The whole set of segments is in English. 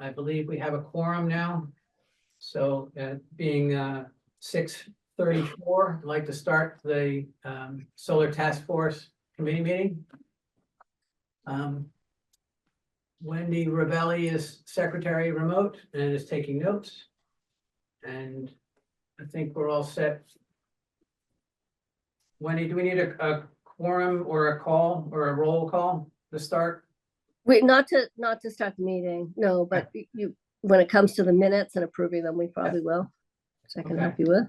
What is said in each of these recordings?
I believe we have a quorum now. So being 6:34, I'd like to start the Solar Task Force Committee meeting. Wendy Ravelli is secretary remote and is taking notes. And I think we're all set. Wendy, do we need a quorum or a call or a roll call to start? Wait, not to start the meeting, no, but you, when it comes to the minutes and approving them, we probably will. So I can help you with.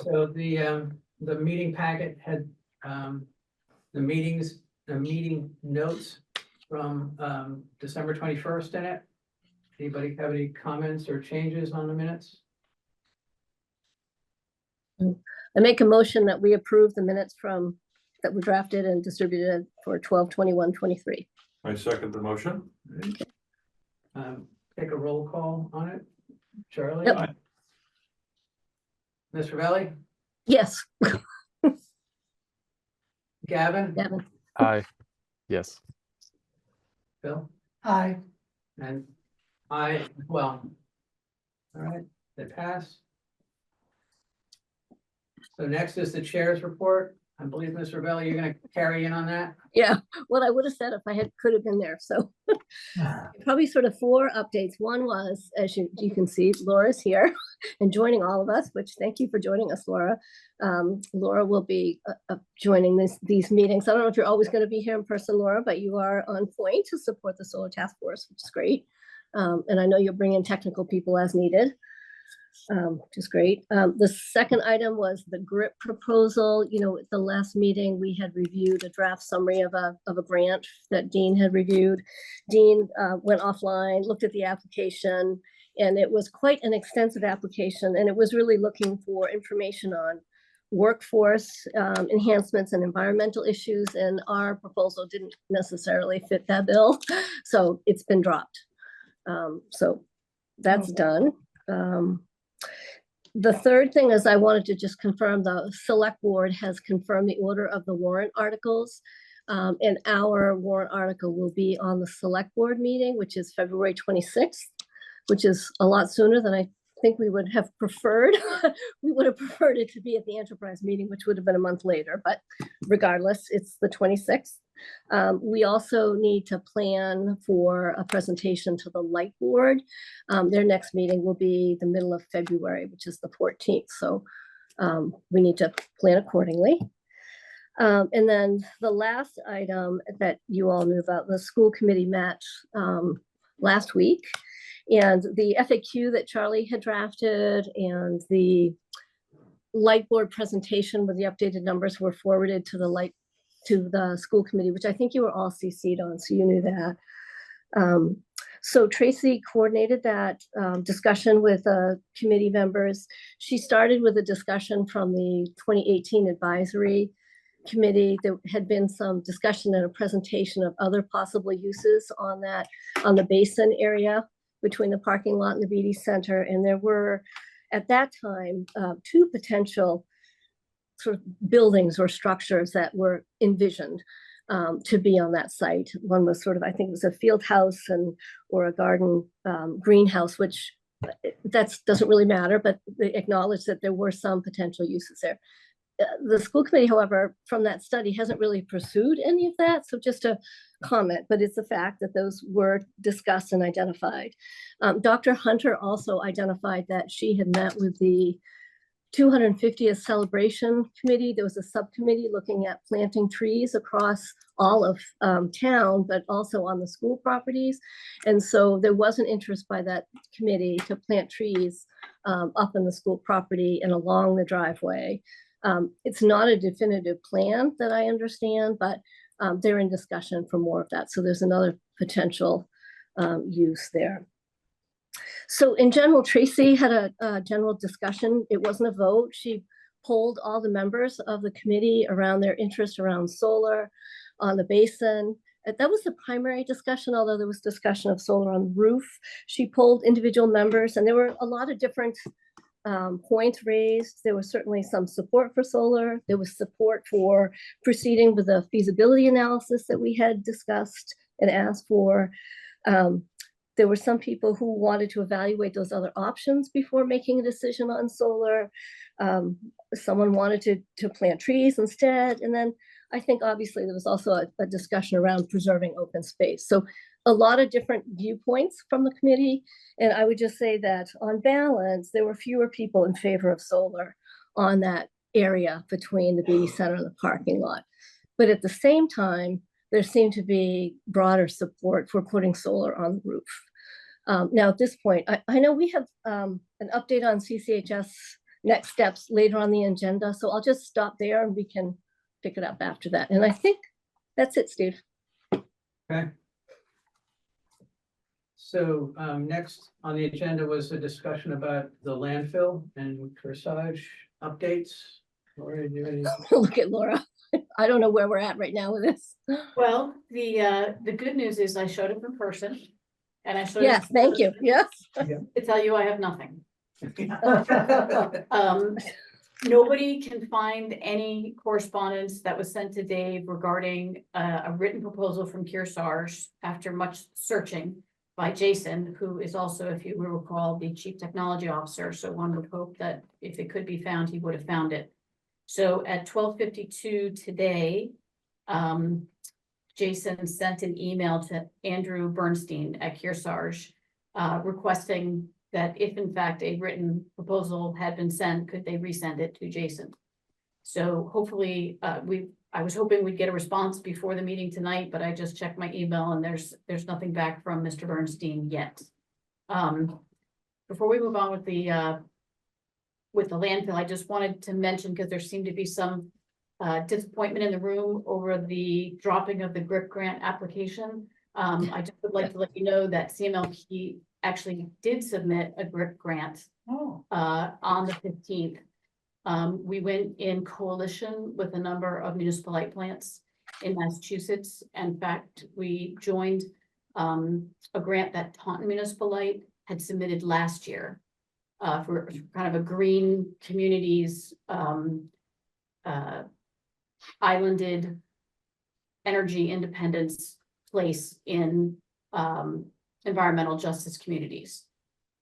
So the meeting packet had the meeting notes from December 21st in it. Anybody have any comments or changes on the minutes? I make a motion that we approve the minutes from that were drafted and distributed for 12/21/23. I second the motion. Take a roll call on it. Charlie? Yep. Ms. Ravelli? Yes. Gavin? Gavin. Aye. Yes. Bill? Aye. And I as well. All right, they pass. So next is the chair's report. I believe, Ms. Ravelli, you're going to carry in on that? Yeah, what I would have said if I could have been there. So probably sort of 4 updates. One was, as you can see, Laura's here and joining all of us, which thank you for joining us, Laura. Laura will be joining these meetings. I don't know if you're always going to be here in person, Laura, but you are on point to support the Solar Task Force, which is great. And I know you'll bring in technical people as needed. Which is great. The second item was the GRIP proposal. You know, at the last meeting, we had reviewed a draft summary of a grant that Dean had reviewed. Dean went offline, looked at the application, and it was quite an extensive application. And it was really looking for information on workforce enhancements and environmental issues. And our proposal didn't necessarily fit that bill. So it's been dropped. So that's done. The third thing is I wanted to just confirm the select board has confirmed the order of the warrant articles. And our warrant article will be on the select board meeting, which is February 26th, which is a lot sooner than I think we would have preferred. We would have preferred it to be at the enterprise meeting, which would have been a month later, but regardless, it's the 26th. We also need to plan for a presentation to the light board. Their next meeting will be the middle of February, which is the 14th. So we need to plan accordingly. And then the last item that you all knew about, the school committee match last week, and the FAQ that Charlie had drafted and the light board presentation with the updated numbers were forwarded to the school committee, which I think you were all CC'd on, so you knew that. So Tracy coordinated that discussion with committee members. She started with a discussion from the 2018 advisory committee. There had been some discussion and a presentation of other possible uses on the basin area between the parking lot and the BD Center. And there were, at that time, 2 potential sort of buildings or structures that were envisioned to be on that site. One was sort of, I think it was a field house or a garden greenhouse, which that doesn't really matter, but they acknowledged that there were some potential uses there. The school committee, however, from that study hasn't really pursued any of that. So just a comment, but it's a fact that those were discussed and identified. Dr. Hunter also identified that she had met with the 250th celebration committee. There was a subcommittee looking at planting trees across all of town, but also on the school properties. And so there was an interest by that committee to plant trees up in the school property and along the driveway. It's not a definitive plan that I understand, but they're in discussion for more of that. So there's another potential use there. So in general, Tracy had a general discussion. It wasn't a vote. She polled all the members of the committee around their interest around solar on the basin. That was the primary discussion, although there was discussion of solar on the roof. She polled individual members, and there were a lot of different points raised. There was certainly some support for solar. There was support for proceeding with the feasibility analysis that we had discussed and asked for. there were some people who wanted to evaluate those other options before making a decision on solar. Someone wanted to plant trees instead. And then I think obviously there was also a discussion around preserving open space. So a lot of different viewpoints from the committee. And I would just say that on balance, there were fewer people in favor of solar on that area between the beauty center and the parking lot. But at the same time, there seemed to be broader support for putting solar on the roof. Now at this point, I know we have an update on CCHS next steps later on the agenda, so I'll just stop there and we can pick it up after that. And I think that's it, Steve. Okay. So next on the agenda was a discussion about the landfill and Kearsarge updates. Laura, do you have any? Look at Laura. I don't know where we're at right now with this. Well, the good news is I showed up in person. And I showed. Yes, thank you. Yes. To tell you I have nothing. Nobody can find any correspondence that was sent to Dave regarding a written proposal from Kearsarge after much searching by Jason, who is also, if you will recall, the chief technology officer. So one would hope that if it could be found, he would have found it. So at 12:52 today, Jason sent an email to Andrew Bernstein at Kearsarge, requesting that if in fact a written proposal had been sent, could they resend it to Jason? So hopefully, I was hoping we'd get a response before the meeting tonight, but I just checked my email and there's nothing back from Mr. Bernstein yet. Before we move on with the landfill, I just wanted to mention, because there seemed to be some disappointment in the room over the dropping of the GRIP grant application. I just would like to let you know that CMLP actually did submit a GRIP grant on the 15th. We went in coalition with a number of municipal light plants in Massachusetts. In fact, we joined a grant that Taunton Municipal Light had submitted last year for kind of a green communities islanded energy independence place in environmental justice communities.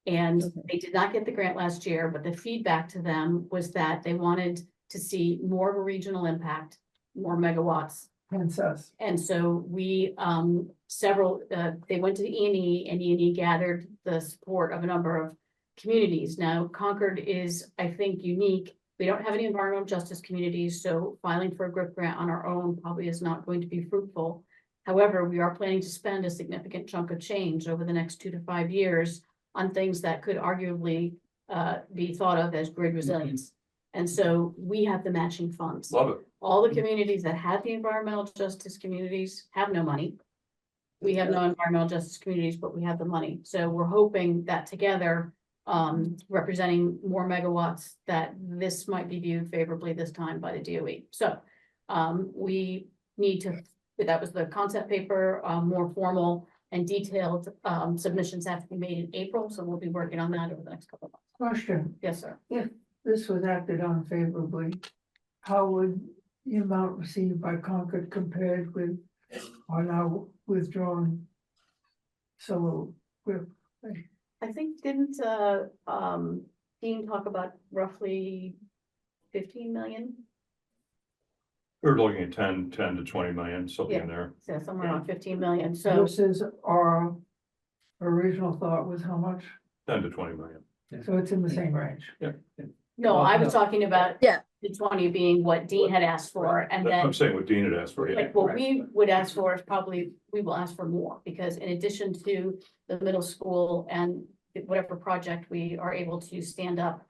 And they did not get the grant last year, but the feedback to them was that they wanted to see more of a regional impact, more megawatts. And so we, they went to E&E and E&E gathered the support of a number of communities. Now, Concord is, I think, unique. We don't have any environmental justice communities, so filing for a GRIP grant on our own probably is not going to be fruitful. However, we are planning to spend a significant chunk of change over the next 2 to 5 years on things that could arguably be thought of as grid resilience. And so we have the matching funds. Love it. All the communities that have the environmental justice communities have no money. We have no environmental justice communities, but we have the money. So we're hoping that together, representing more megawatts, that this might be viewed favorably this time by the DOE. So we need to, that was the concept paper, more formal and detailed submissions have to be made in April. So we'll be working on that over the next couple of months. Question, Yes, sir. if this was acted on favorably, how would the amount received by Concord compared with our now withdrawn solar GRIP? I think, didn't Dean talk about roughly 15 million? We're looking at 10 to 20 million, something in there. So somewhere around 15 million. So This is our original thought was how much? 10 to 20 million. So it's in the same range. no, I was talking about Yeah. the 20 being what Dean had asked for, and That's what I'm then saying what Dean had asked for, yeah. like what we would ask for is probably, we will ask for more, because in addition to the middle school and whatever project we are able to stand up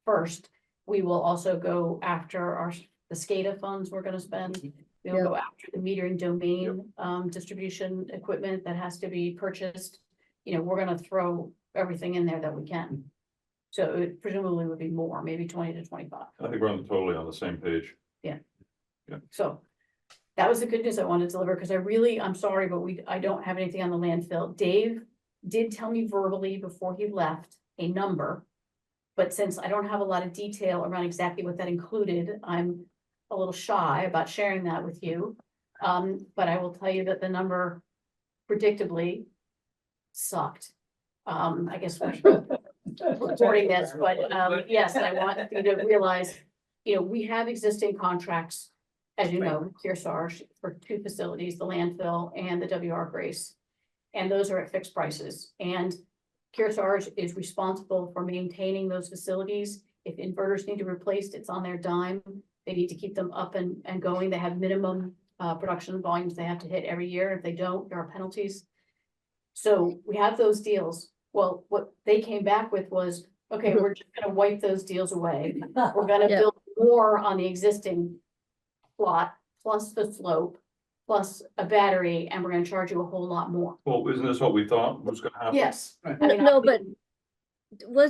first, we will also go after the SCADA funds we're gonna spend. We will go after the metering domain distribution equipment that has to be purchased. You know, we're gonna throw everything in there that we can. So it presumably would be more, maybe 20 to 25. I think we're totally on the same page. So that was the good news I wanted to deliver, because I'm sorry, but I don't have anything on the landfill. Dave did tell me verbally before he left a number, but since I don't have a lot of detail around exactly what that included, I'm a little shy about sharing that with you. But I will tell you that the number predictably sucked. I guess we're reporting this, but, yes, I want you to realize, we have existing contracts, as you know, Kearsarge for 2 facilities, the landfill and the WR Grace. And those are at fixed prices, and Kearsarge is responsible for maintaining those facilities. If inverters need to be replaced, it's on their dime. They need to keep them up and going. They have minimum production volumes they have to hit every year. If they don't, there are penalties. So we have those deals. Well, what they came back with was, okay, we're just gonna wipe those deals away. We're gonna Yeah. build more on the existing plot, plus the slope, plus a battery, and we're gonna charge you a whole lot more. Well, isn't this what we thought was gonna happen? Yes. Right. I mean, No, I- but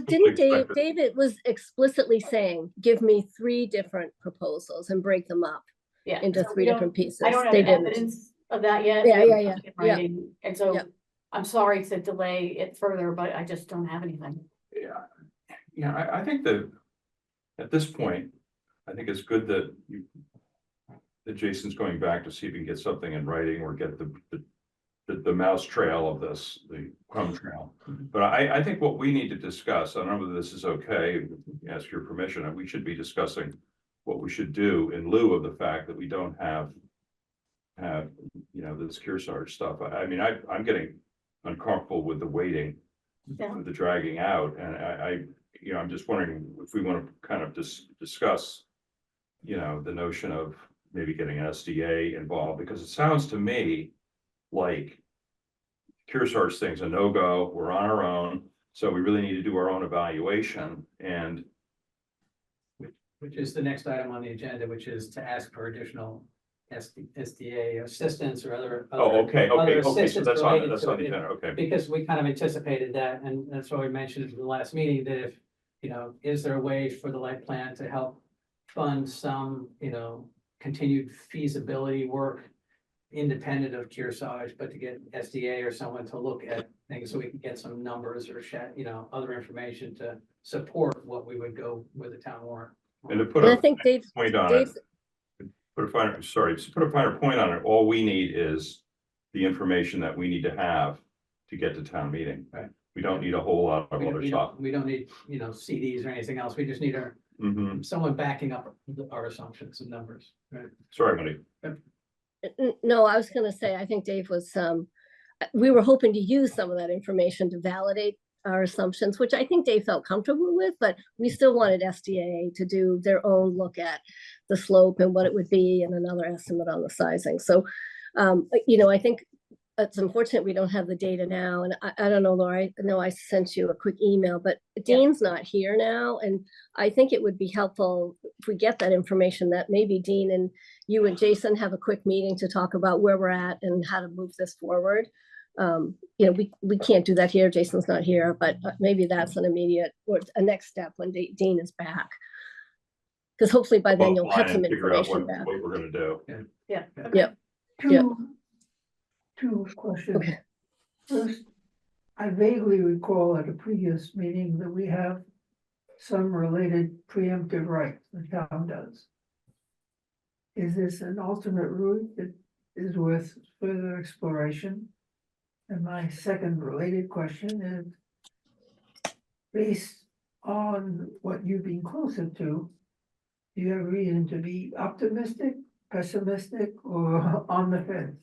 didn't expected. David was explicitly saying, give me 3 different proposals and break them up Yeah. into so we 3 don't- different pieces. I don't have They didn't. evidence of that yet. Yeah, We yeah, haven't yeah, got it in yeah. writing, And so Yeah. I'm sorry to delay it further, but I just don't have anything. Yeah, I think that at this point, I think it's good that that Jason's going back to see if he can get something in writing or get the mouse trail of this, the crumb trail. But I think what we need to discuss, I don't know whether this is okay, ask your permission, and we should be discussing what we should do in lieu of the fact that we don't have this Kearsarge stuff. I mean, I'm getting uncomfortable with the waiting, Yeah. with the dragging out, and I'm just wondering if we want to kind of discuss, the notion of maybe getting an SDA involved, because it sounds to me like Kearsarge thing's a no-go, we're on our own, so we really need to do our own evaluation, and Which is the next item on the agenda, which is to ask for additional SDA assistance or other. okay, so assistance that's related on to the it. agenda, okay. Because we kind of anticipated that, and that's why we mentioned at the last meeting, that if, is there a way for the light plan to help fund some, continued feasibility work independent of Kearsarge, but to get SDA or someone to look at things so we can get some numbers or other information to support what we would go with the town warrant. And to put And I a think point on it, Dave, put a finer point on it, all we need is the information that we need to have to get to town meeting. Right. We don't need a whole lot of other stuff. We don't need, CDs or anything else. We just need someone backing up our assumptions and numbers. Right. Sorry, Wendy. no, I was gonna say, I think Dave was, we were hoping to use some of that information to validate our assumptions, which I think Dave felt comfortable with, but we still wanted SDA to do their own look at the slope and what it would be and another estimate on the sizing. So, I think it's unfortunate we don't have the data now. And I don't know, Laura, I know I sent you a quick email, but Dean's not here now. And I think it would be helpful if we get that information, that maybe Dean and you and Jason have a quick meeting to talk about where we're at and how to move this forward. We can't do that here. Jason's not here, but maybe that's an immediate or a next step when Dean is back. Because hopefully by then you'll have some Figure out information back. what we're gonna do. Yeah. Yeah. Two questions. Okay. First, I vaguely recall at a previous meeting that we have some related preemptive rights the town does. Is this an alternate route that is worth further exploration? And my second related question is, based on what you've been closer to, do you have reason to be optimistic, pessimistic, or on the fence?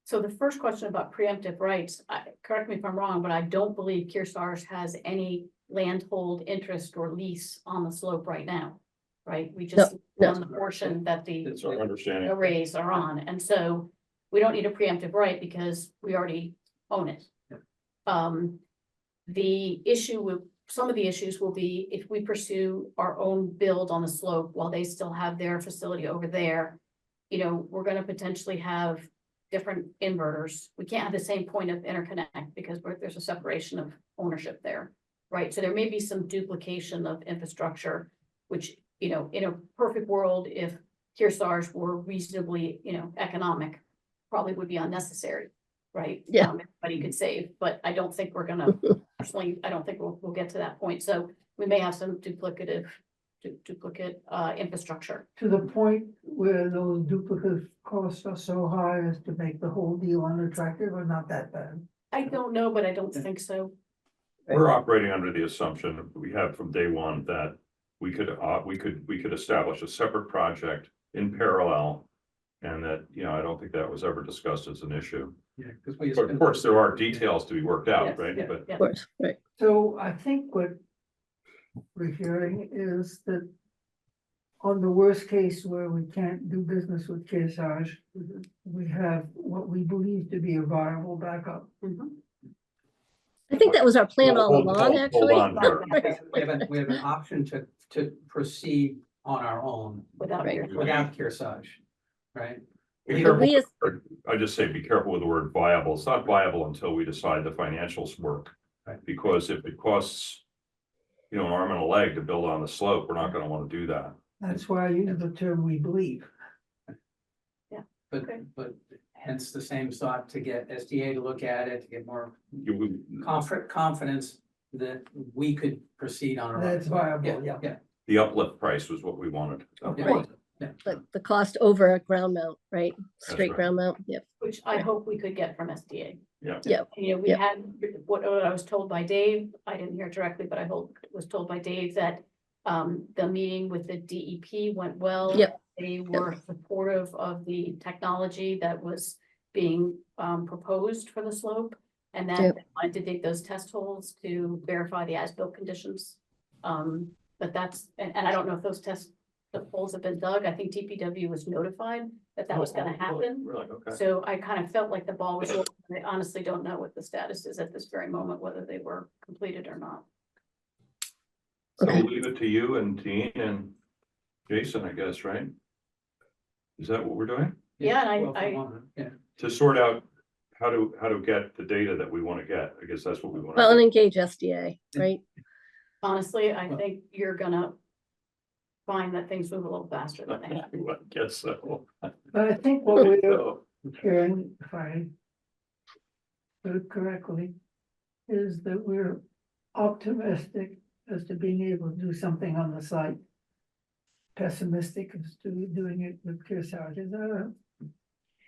So the first question about preemptive rights, correct me if I'm wrong, but I don't believe Kearsarge has any landhold interest or lease on the slope right now, right? We just no. on the portion that the That's our understanding. arrays are on, and so we don't need a preemptive right because we already own it. The issue with, some of the issues will be if we pursue our own build on the slope while they still have their facility over there, we're gonna potentially have different inverters. We can't have the same point of interconnect because there's a separation of ownership there, right? So there may be some duplication of infrastructure, which, in a perfect world, if Kearsarge were reasonably, economic, probably would be unnecessary, right? Yeah. Everybody could save, but I don't think we're gonna, personally, I don't think we'll get to that point. So we may have some duplicate infrastructure. To the point where those duplicate costs are so high as to make the whole deal unattractive, or not that bad? I don't know, but I don't think so. We're operating under the assumption we have from day one that we could establish a separate project in parallel. And that, you know, I don't think that was ever discussed as an issue. Yeah, because we. But of course, there are details to be worked out, Yes, right? yeah, But yeah. Of course, right. So I think what we're hearing is that on the worst case where we can't do business with Kearsarge, we have what we believe to be a viable backup. Mhm. I think that was our plan all Hold- along, hold actually. on here. We have an option to proceed on our own Without Right. your. without Kearsarge, right? be We- careful we with as- the word- I just say be careful with the word viable. It's not viable until we decide the financials work. Right. Because if it costs, you know, an arm and a leg to build on the slope, we're not gonna wanna do that. That's why I use the term we believe. But, Okay. but hence the same thought to get SDA to look at it, to get more You- confidence that we could proceed on our own. That's viable, Yeah, yeah. The uplift price was what we wanted. So- Yeah. Right. The cost over a ground mount, right? Straight right. ground mount, yep. Which I hope we could get from SDA. Yeah. Yep. You know, we Yep. had, what I was told by Dave, I didn't hear directly, but I hope was told by Dave that the meeting with the DEP went well. Yep. They were supportive of the technology that was being proposed for the slope. And that Yep. they wanted to dig those test holes to verify the as-built conditions. But that's, and I don't know if those the holes have been dug. I think DPW was notified that that was gonna happen. Really, okay. So I kind of felt like the ball was, rolling. I honestly don't know what the status is at this very moment, whether they were completed or not. So Okay. we'll leave it to you and Dean and Jason, I guess, right? Is that what we're doing? Yeah, and Well, if we I- want to, yeah. To sort out how to get the data that we want to get. I guess that's what we want Well, and to engage SDA, right? Honestly, I think you're gonna find that things move a little faster than they have. do. I guess so. But I think what we're So, hearing, if I heard correctly, is that we're optimistic as to being able to do something on the site. Pessimistic as to doing it with Kearsarge, is that a?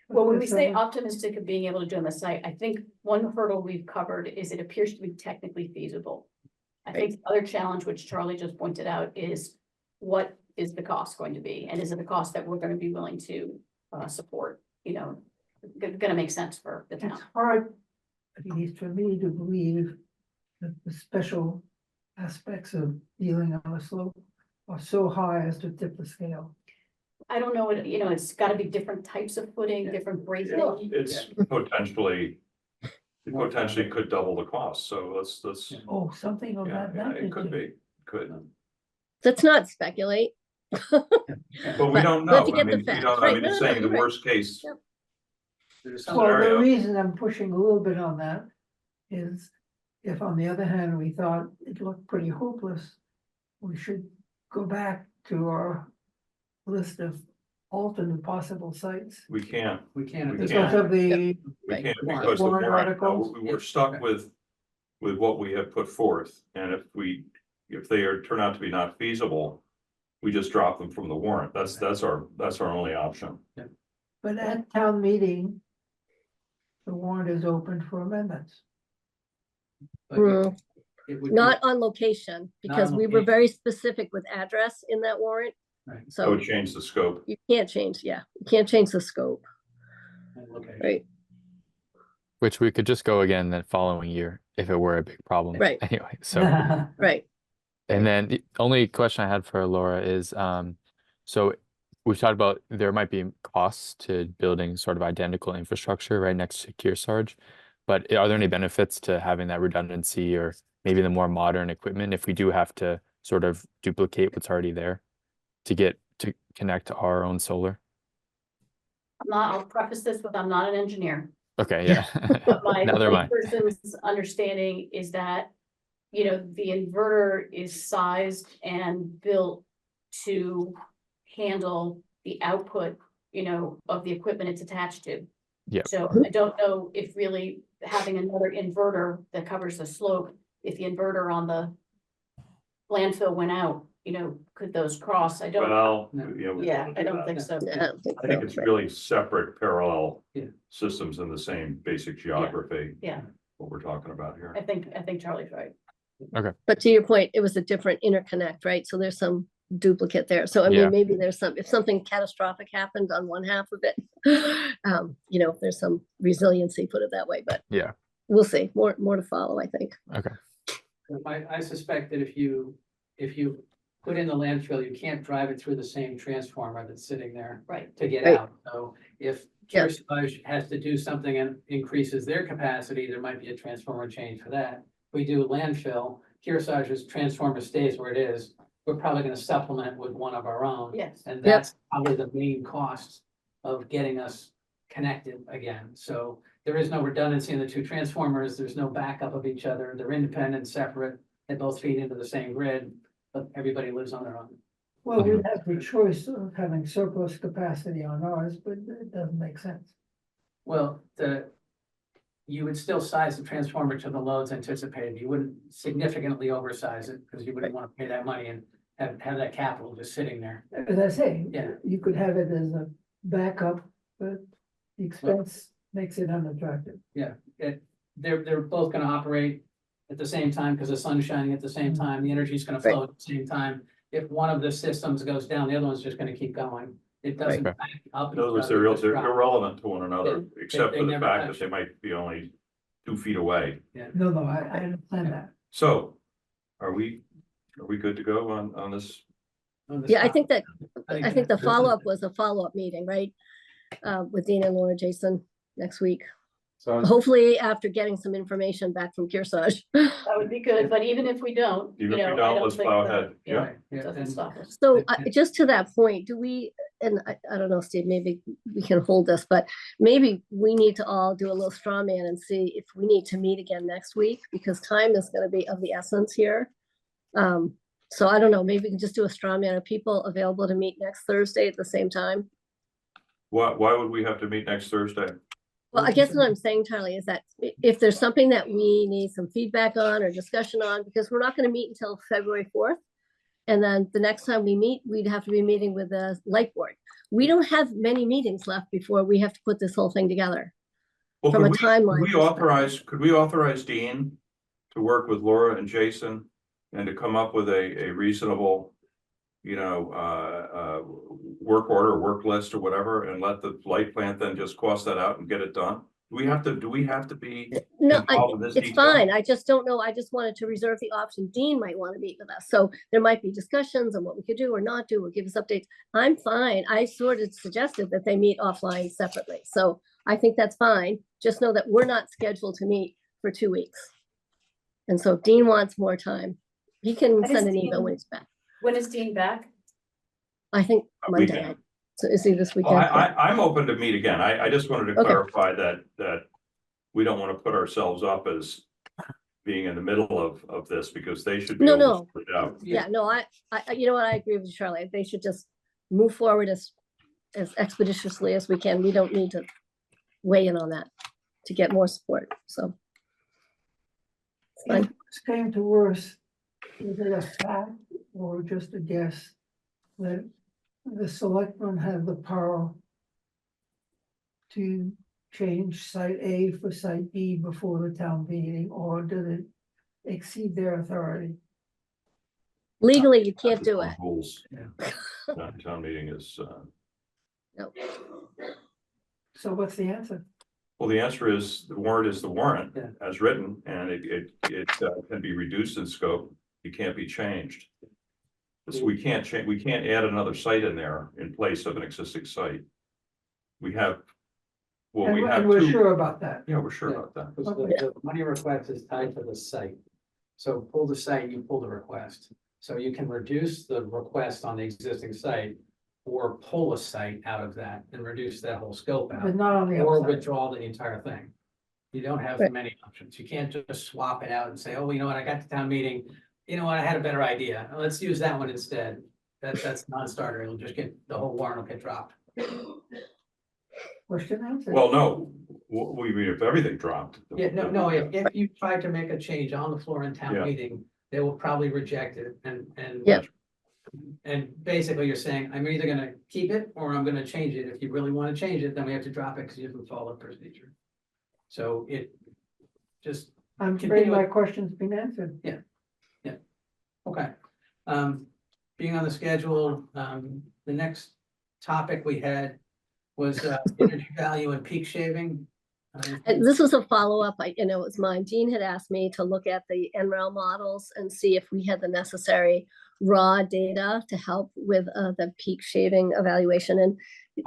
Well, when we say optimistic of being able to do on the site, I think one hurdle we've covered is it appears to be technically feasible. I think the other challenge, which Charlie just pointed out, is what is the cost going to be? And is it a cost that we're gonna be willing to support, you know, gonna make sense for the town? It's hard, at least for me, to believe that the special aspects of dealing on a slope are so high as to tip the scale. I don't know, you know, it's gotta be different types of footing, different bracing. It's potentially, it potentially could double the cost. So let's, Yeah. Oh, something of yeah, that yeah, it could magnitude. be, could. Let's not speculate. But we But- don't but know. if you I get the mean, we facts, don't, I right. mean, No, just no, saying the you're right. worst case. Yep. There's some, Well, the scenario. reason I'm pushing a little bit on that is if on the other hand, we thought it looked pretty hopeless, we should go back to our list of alternate possible sites. We can't, we can't. at We this can't. Because time. of the, we Right. can't Warrant. because the Warrant warrant, articles? we're stuck with what we have put forth. And if they turn out to be not feasible, we just drop them from the warrant. That's our only option. but at town meeting, the warrant is open for amendments. But Hmm, it would be- Not on location, because we were location. very specific with address in that warrant. Right. That So would change the scope. you can't change, yeah, you can't change the scope, and location. right? Which we could just go again the following year if it were a big problem. Right. Anyway, so Right. and then the only question I had for Laura is so we've talked about there might be costs to building sort of identical infrastructure right next to Kearsarge, but are there any benefits to having that redundancy or maybe the more modern equipment if we do have to sort of duplicate what's already there to connect to our own solar? I'll preface this with, I'm not an engineer. Okay, yeah. But my Neither am I. person's understanding is that, you know, the inverter is sized and built to handle the output, you know, of the equipment it's attached to. Yep. So I don't know if really having another inverter that covers the slope, if the inverter on the landfill went out, you know, could those cross? I don't, Well, No. you know, we yeah, wanna I do don't that. think so. Yeah, I don't think I think so, it's right. really separate parallel Yeah. systems in the same basic geography. Yeah. what we're talking about here. I think Charlie's right. But to your point, it was a different interconnect, right? So there's some duplicate there. So I Yeah. mean, maybe there's some, if something catastrophic happened on one half of it, there's some resiliency, put it that way, but Yeah. we'll see. More to follow, I think. I suspect that if you put in the landfill, you can't drive it through the same transformer that's sitting there Right. to get Right. out. So if Yeah. Kearsarge has to do something and increases their capacity, there might be a transformer change for that. If we do landfill, Kearsarge's transformer stays where it is. We're probably gonna supplement with one of our own. Yes. And that's probably the main cost of getting us connected again. So there is no redundancy in the two transformers. There's no backup of each other. They're independent, separate. They both feed into the same grid, but everybody lives on their own. Well, we have the choice of having surplus capacity on ours, but it doesn't make sense. Well, you would still size the transformer to the loads anticipated. You wouldn't significantly oversize it because you wouldn't want to pay that money and have that capital just sitting there. As I say, Yeah. you could have it as a backup, but the expense makes it unattractive. They're both gonna operate at the same time because the sun's shining at the same time. The energy's gonna flow at the same time. If one of the systems goes down, the other one's just gonna keep going. It doesn't Right. back up. In other words, each other, they're it just drops. irrelevant to one another, except they for the never fact touch. that they might be only 2 feet away. No, I understand that. So, are we good to go on this? On this Yeah, I topic. think I think the that's- follow-up was a follow-up meeting, right? With Dean and Laura, Jason, next week. So Hopefully after getting some information back from Kearsarge. That would be good, but even if we don't, Even if we I don't, don't let's think plow that- ahead. Yeah. Right, yeah, Doesn't and- stop us. So just to that point, do we, and I don't know, Steve, maybe we can hold this, but maybe we need to all do a little straw man and see if we need to meet again next week, because time is gonna be of the essence here. So I don't know, maybe we can just do a straw man. Are people available to meet next Thursday at the same time? Why would we have to meet next Thursday? Well, I guess what I'm saying, Charlie, is that if there's something that we need some feedback on or discussion on, because we're not gonna meet until February 4th. And then the next time we meet, we'd have to be meeting with the light board. We don't have many meetings left before we have to put this whole thing together. Well, From a could timeline could we authorize Dean to work with Laura and Jason and to come up with a reasonable, work order, work list or whatever, and let the light plant then just cost that out and get it done? Do we have to be? No, involved in this it's detail? fine. I just don't know. I just wanted to reserve the option. Dean might want to meet with us. So there might be discussions on what we could do or not do, or give us updates. I'm fine. I sort of suggested that they meet offline separately. So I think that's fine. Just know that we're not scheduled to meet for 2 weeks. And so if Dean wants more time, he can When is send an email Dean- when he's back. When is Dean back? I think A Monday. weekend. So is he this Well, weekend? I'm open to meet again. I just wanted to Okay. clarify that we don't want to put ourselves up as being in the middle of this, because they should be No, able to no. sort it out. Yeah, no, I, you know what? I agree with you, Charlie. They should just move forward as expeditiously as we can. We don't need to weigh in on that to get more support, so. It's If fine. it came to worse, is it a fact or just a guess that the selectmen have the power to change site A for site B before the town meeting, or does it exceed their authority? Legally, you can't do it. Rules. Yeah. Town meeting is, No. So what's the answer? well, the answer is the warrant Yeah. as written, and it can be reduced in scope. It can't be changed. So we can't add another site in there in place of an existing site. We have. Well, we have And we're two, sure about that. yeah, we're sure Yeah. about that. Because the money request is tied to the site. So pull the site, you pull the request. So you can reduce the request on the existing site or pull a site out of that and reduce that whole scope out. But not on the Or outside. withdraw the entire thing. You don't have Right. many options. You can't just swap it out and say, oh, you know what, I got to town meeting. You know what, I had a better idea. Let's use that one instead. That's non-starter. It'll just the whole warrant will get dropped. Question answered. Well, no, we mean if everything dropped. Yeah, no, if you try to make a change on the floor in town Yeah. meeting, they will probably reject it and. Yeah. And basically you're saying, I'm either gonna keep it or I'm gonna change it. If you really wanna change it, then we have to drop it because you didn't follow the procedure. So just, I'm afraid Continue my with- question's been answered. okay. Being on the schedule, the next topic we had was energy value and peak shaving. And this was a follow-up, it was mine. Dean had asked me to look at the NREL models and see if we had the necessary raw data to help with the peak shaving evaluation. And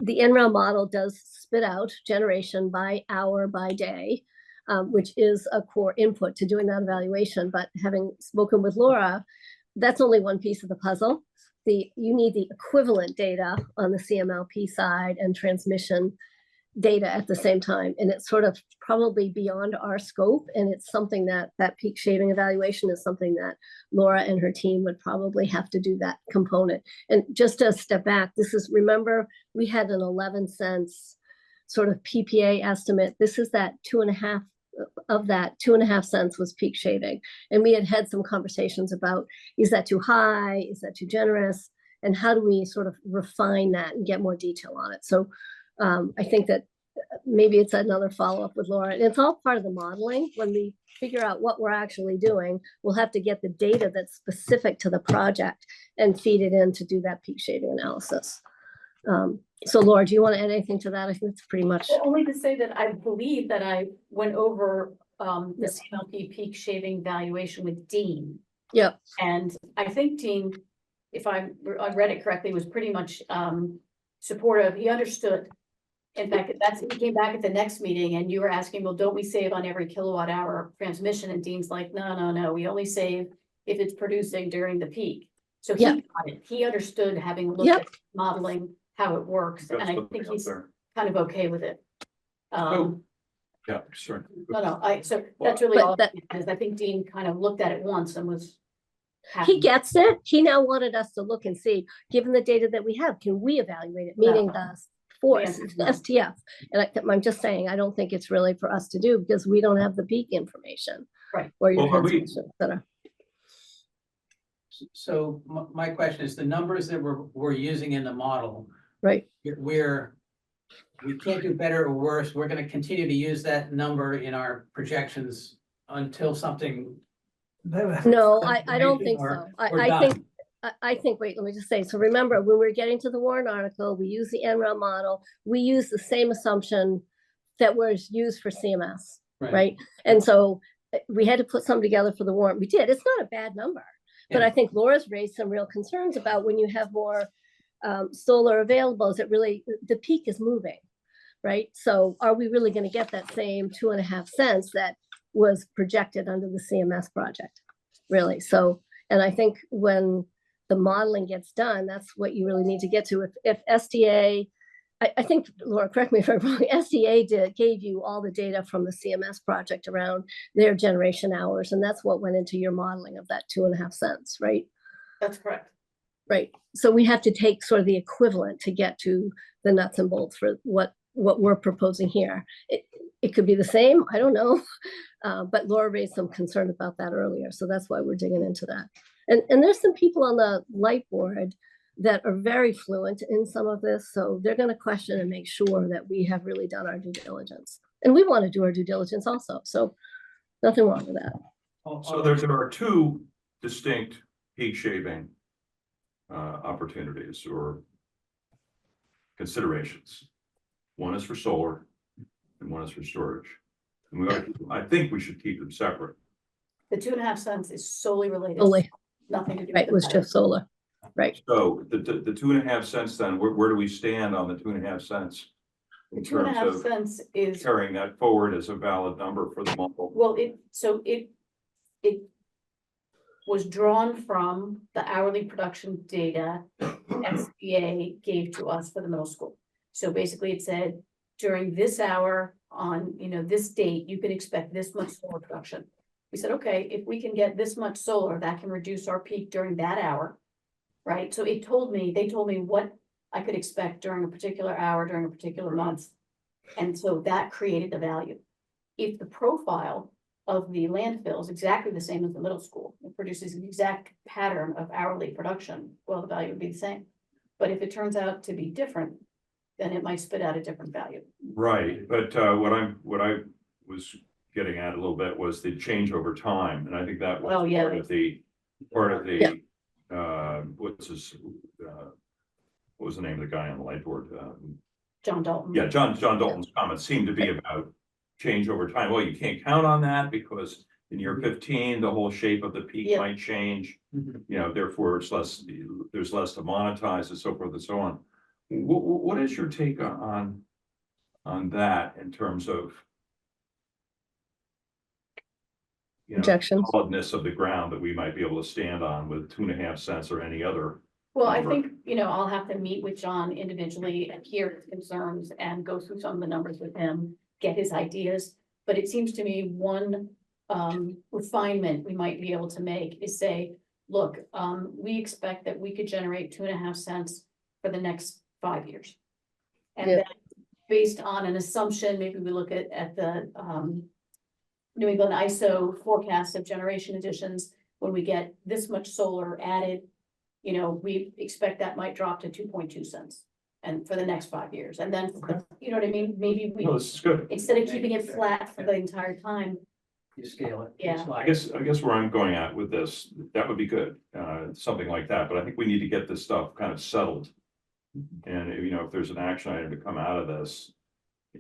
the NREL model does spit out generation by hour by day, which is a core input to doing that evaluation. But having spoken with Laura, that's only one piece of the puzzle. You need the equivalent data on the CMLP side and transmission data at the same time. And it's sort of probably beyond our scope. And it's something that peak shaving evaluation is something that Laura and her team would probably have to do that component. And just to step back, remember, we had an 11 cents sort of PPA estimate. This is that 2.5 of that 2.5 cents was peak shaving. And we had some conversations about, is that too high? Is that too generous? And how do we sort of refine that and get more detail on it? So I think that maybe it's another follow-up with Laura. And it's all part of the modeling. When we figure out what we're actually doing, we'll have to get the data that's specific to the project and feed it in to do that peak shaving analysis. So Laura, do you want to add anything to that? I think it's pretty much. Only to say that I believe that I went over the CMLP peak shaving valuation with Dean. Yep. And I think Dean, if I read it correctly, was pretty much supportive. He understood. In fact, he came back at the next meeting and you were asking, well, don't we save on every kilowatt hour of transmission? And Dean's like, no, we only save if it's producing during the peak. So he got it. He understood, having looked at modeling how it works, and I think he's kind of okay with it. Yeah, sure. So that's really But all, because I think Dean kind of looked at it once and was happy. He gets it. He now wanted us to look and see, given the data that we have, can we evaluate it? Meaning the force, the STF. And I'm just saying, I don't think it's really for us to do because we don't have the peak information. Right. Or your Well, transmission, et cetera. So my question is, the numbers that we're using in the model, Right. we can't do better or worse. We're going to continue to use that number in our projections until something. No, I don't think so. We're I think, wait, let me just say, so remember, when we're getting to the warrant article, we use the NREL model, we use the same assumption that was used for CMS, right? And so we had to put something together for the warrant. We did. It's not a bad number. But I think Laura's raised some real concerns about when you have more solar available, is it really, the peak is moving, right? So are we really going to get that same 2.5 cents that was projected under the CMS project, really? So, and I think when the modeling gets done, that's what you really need to get to. If SDA, I think, Laura, correct me if I'm wrong, SDA gave you all the data from the CMS project around their generation hours, and that's what went into your modeling of that 2.5 cents, right? That's correct. Right. So we have to take sort of the equivalent to get to the nuts and bolts for what we're proposing here. It could be the same, I don't know. But Laura raised some concern about that earlier. So that's why we're digging into that. And there's some people on the light board that are very fluent in some of this. So they're going to question and make sure that we have really done our due diligence. And we want to do our due diligence also. So nothing wrong with that. So there are two distinct peak shaving opportunities or considerations. One is for solar and one is for storage. And I think we should keep them separate. The 2.5 cents is solely related. Solely. Nothing to do with Right, the it was battery. just solar. Right. So the 2.5 cents then, where do we stand on the 2.5 cents? The In 2.5 terms of cents is, carrying that forward as a valid number for the model? well, it was drawn from the hourly production data SBA gave to us for the middle school. So basically it said, during this hour on, this date, you can expect this much solar production. We said, okay, if we can get this much solar, that can reduce our peak during that hour, right? So they told me what I could expect during a particular hour, during a particular month. And so that created the value. If the profile of the landfill is exactly the same as the middle school, it produces an exact pattern of hourly production, well, the value would be the same. But if it turns out to be different, then it might spit out a different value. Right, but what I was getting at a little bit was the change over time, and I think that was Oh, yeah. part of Yeah. the, what was the name of the guy on the light board? John Dalton. Yeah, John Dalton's comments seem to be about change over time. Well, you can't count on that because in year 15, the whole shape of the peak Yeah. might change. Mhm. You know, therefore it's less, there's less to monetize and so forth and so on. What is your take on that in terms of, you know, Projections. solidness of the ground that we might be able to stand on with 2.5 cents or any other? Well, I number? think, I'll have to meet with John individually and hear his concerns and go through some of the numbers with him, get his ideas. But it seems to me one refinement we might be able to make is say, look, we expect that we could generate 2.5 cents for the next 5 years. And Yep. then based on an assumption, maybe we look at the New England ISO forecast of generation additions, when we get this much solar added, we expect that might drop to 2.2 cents. And for the next 5 years, and then, you know what I mean, maybe No, we, this is good. instead of keeping it flat for the entire time, You scale it. Yeah. I guess where I'm going at with this, that would be good, something like that, but I think we need to get this stuff kind of settled. And, if there's an action item to come out of this,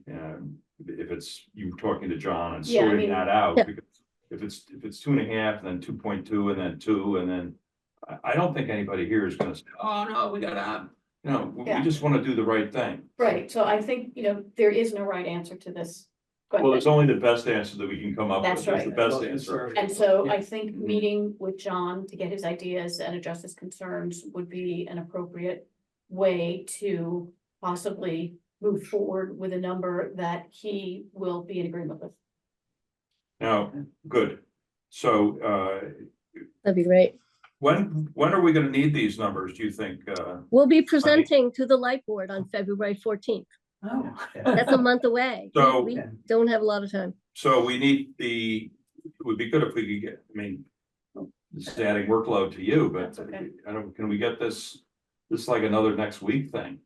and if it's you talking to John and Yeah, I sorting mean- that out, Yeah. because if it's 2.5, then 2.2, and then 2, and then I don't think anybody here is gonna say, oh, no, we gotta have, we Yeah. just wanna do the right thing. right, so I think, there is no right answer to this. Well, it's only the best answer that we can come up with. That's It's the right. best answer. And so Yeah. I think meeting with John to get his ideas and address his concerns would be an appropriate way to possibly move forward with a number that he will be in agreement with. Now, good. So, That'd be great. when are we gonna need these numbers, do you think? We'll be presenting to the light board on February 14th. Oh. That's a month away. So- We don't have a lot of time. So we need it would be good if we could get, this is adding workload to you, but That's okay. can we get this like another next week thing?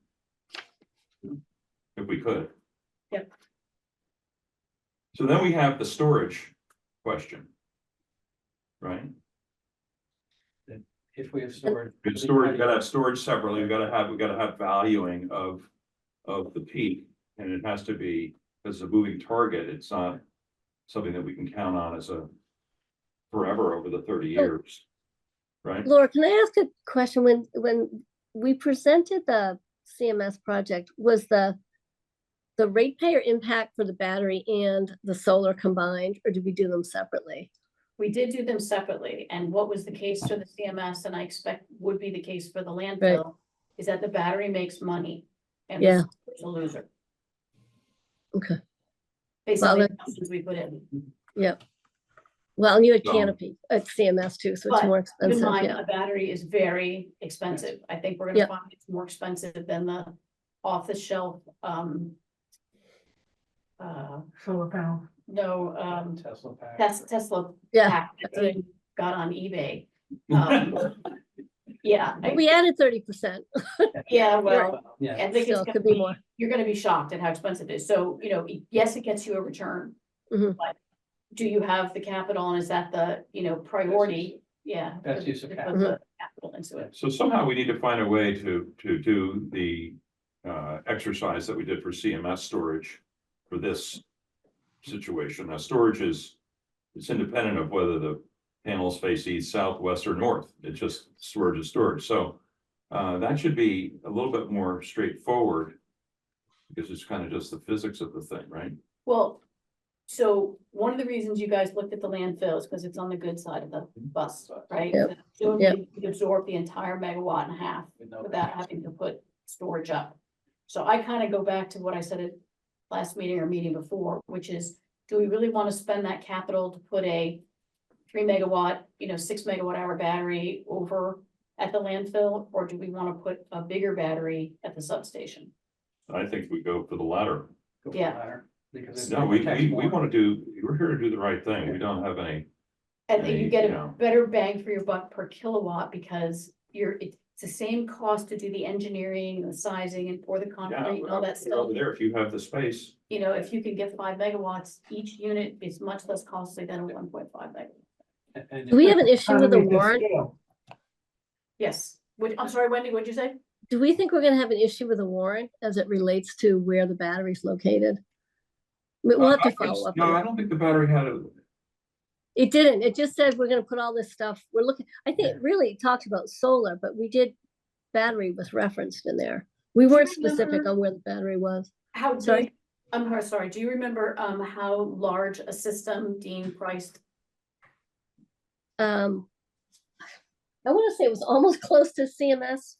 If we could. Yep. So then we have the storage question. Right? If we have stored. We gotta have storage separately, we gotta have valuing of the peak. And it has to be, as a moving target, it's not something that we can count on as a forever over the 30 years. Right? Laura, can I ask a question? When we presented the CMS project, was the ratepayer impact for the battery and the solar combined, or did we do them separately? We did do them separately, and what was the case for the CMS, and I expect would be the case for the landfill, is that the battery makes money. And Yeah. it's a loser. Okay. Based Well, on the that- assumptions we put in. Yep. Well, and you had So- canopy at CMS too, so it's But more Keep in expensive, mind, yeah. a battery is very expensive. I think we're Yeah. gonna find it's more expensive than the off-the-shelf, Solar panel. no, Tesla pack. Tesla Yeah. pack that Dean got on eBay. Yeah, But we added 30%. yeah, well, Yeah. I think it's Still, gonna could be be, more. you're gonna be shocked at how expensive it is. So, yes, it gets you a return. Mhm. But do you have the capital and is that the, priority? Yeah. Best use of to put capital. the Capital into it. So somehow we need to find a way to do the exercise that we did for CMS storage for this situation. Now, storage it's independent of whether the panels face east, south, west, or north. It's just storage is storage. So that should be a little bit more straightforward because it's kind of just the physics of the thing, right? Well, so one of the reasons you guys looked at the landfill is because it's on the good side of the bus, right? Yep. So Yep. you could absorb the entire 1.5 MW without having to put storage up. So I kind of go back to what I said at last meeting or meeting before, which is, do we really want to spend that capital to put a 3 MW, 6 MWh battery over at the landfill? Or do we want to put a bigger battery at the substation? I think we go for the latter. Go for Yeah. the latter, because No, we protects more. want to we're here to do the right thing. We don't have any. And you get Yeah. a better bang for your buck per kilowatt because it the same cost to do the engineering, the sizing and pour the concrete and all that stuff. Over there, if you have the space. You know, if you can get 5 megawatts, each unit is much less costly than a 1.5 megawatt. And Do we have an issue with the Economies of warrant? scale. Yes, I'm sorry, Wendy, what'd you say? Do we think we're gonna have an issue with the warrant as it relates to where the battery's located? We'll have to follow up. No, on I it. don't think the battery had a, It didn't. It just said we're gonna put all this stuff. We're looking, I think it really talked about solar, but we did, battery was referenced in there. We weren't specific remember- on where the battery was. How Sorry? big, I'm sorry, do you remember, how large a system Dean priced? I wanna say it was almost close to CMS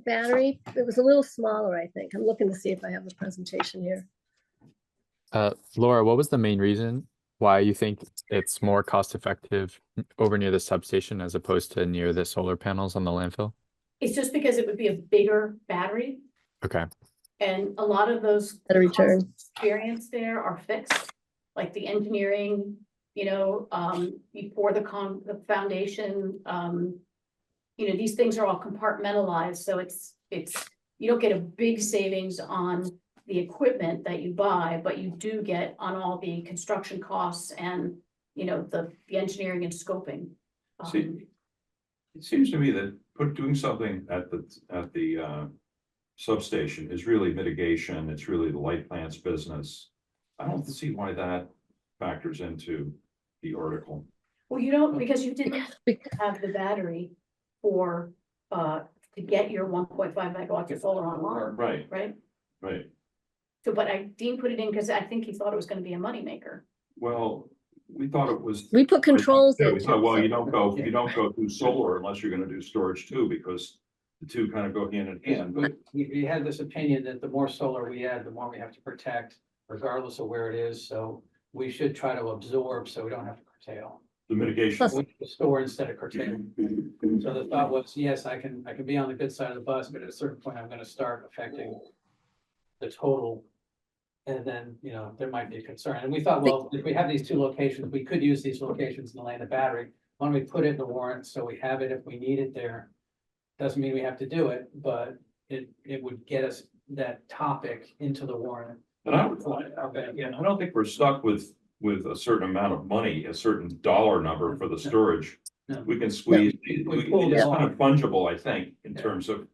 battery. It was a little smaller, I think. I'm looking to see if I have the presentation here. Laura, what was the main reason why you think it's more cost effective over near the substation as opposed to near the solar panels on the landfill? It's just because it would be a bigger battery, Okay, and a lot of those. At a return. costs experienced there are fixed, like the engineering, you know, you pour the foundation, you know, these things are all compartmentalized, so it's, you don't get a big savings on the equipment that you buy, but you do get on all the construction costs and, you know, the engineering and scoping. See, it seems to me that doing something at the substation is really mitigation, it's really the light plant's business. I don't see why that factors into the article. Well, you don't, because you didn't Bec- have the battery for, to get your 1.5 megawatts of solar online, Right, right? right. So, but Dean put it in because I think he thought it was gonna be a moneymaker. Well, we thought it was. We put controls Yeah, in. we thought, well, you too, don't go through solar unless you're gonna do storage too, because the two kind of go hand in hand, but. We had this opinion that the more solar we add, the more we have to protect, regardless of where it is, so we should try to absorb, so we don't have to curtail. The mitigation. Plus- We should store instead of curtailing. So the thought was, yes, I can be on the good side of the bus, but at a certain point, I'm gonna start affecting the total. And then, you know, there might be a concern, and we thought, well, if we have these two locations, we could use these locations in the land of battery. Why don't we put it in the warrant, so we have it if we need it there? Doesn't mean we have to do it, but it would get us that topic into the warrant. And I don't think we're stuck with a certain amount of money, a certain dollar number for the storage. No. We can squeeze, We pulled it's it kind off. of fungible, I think, in Yeah. terms of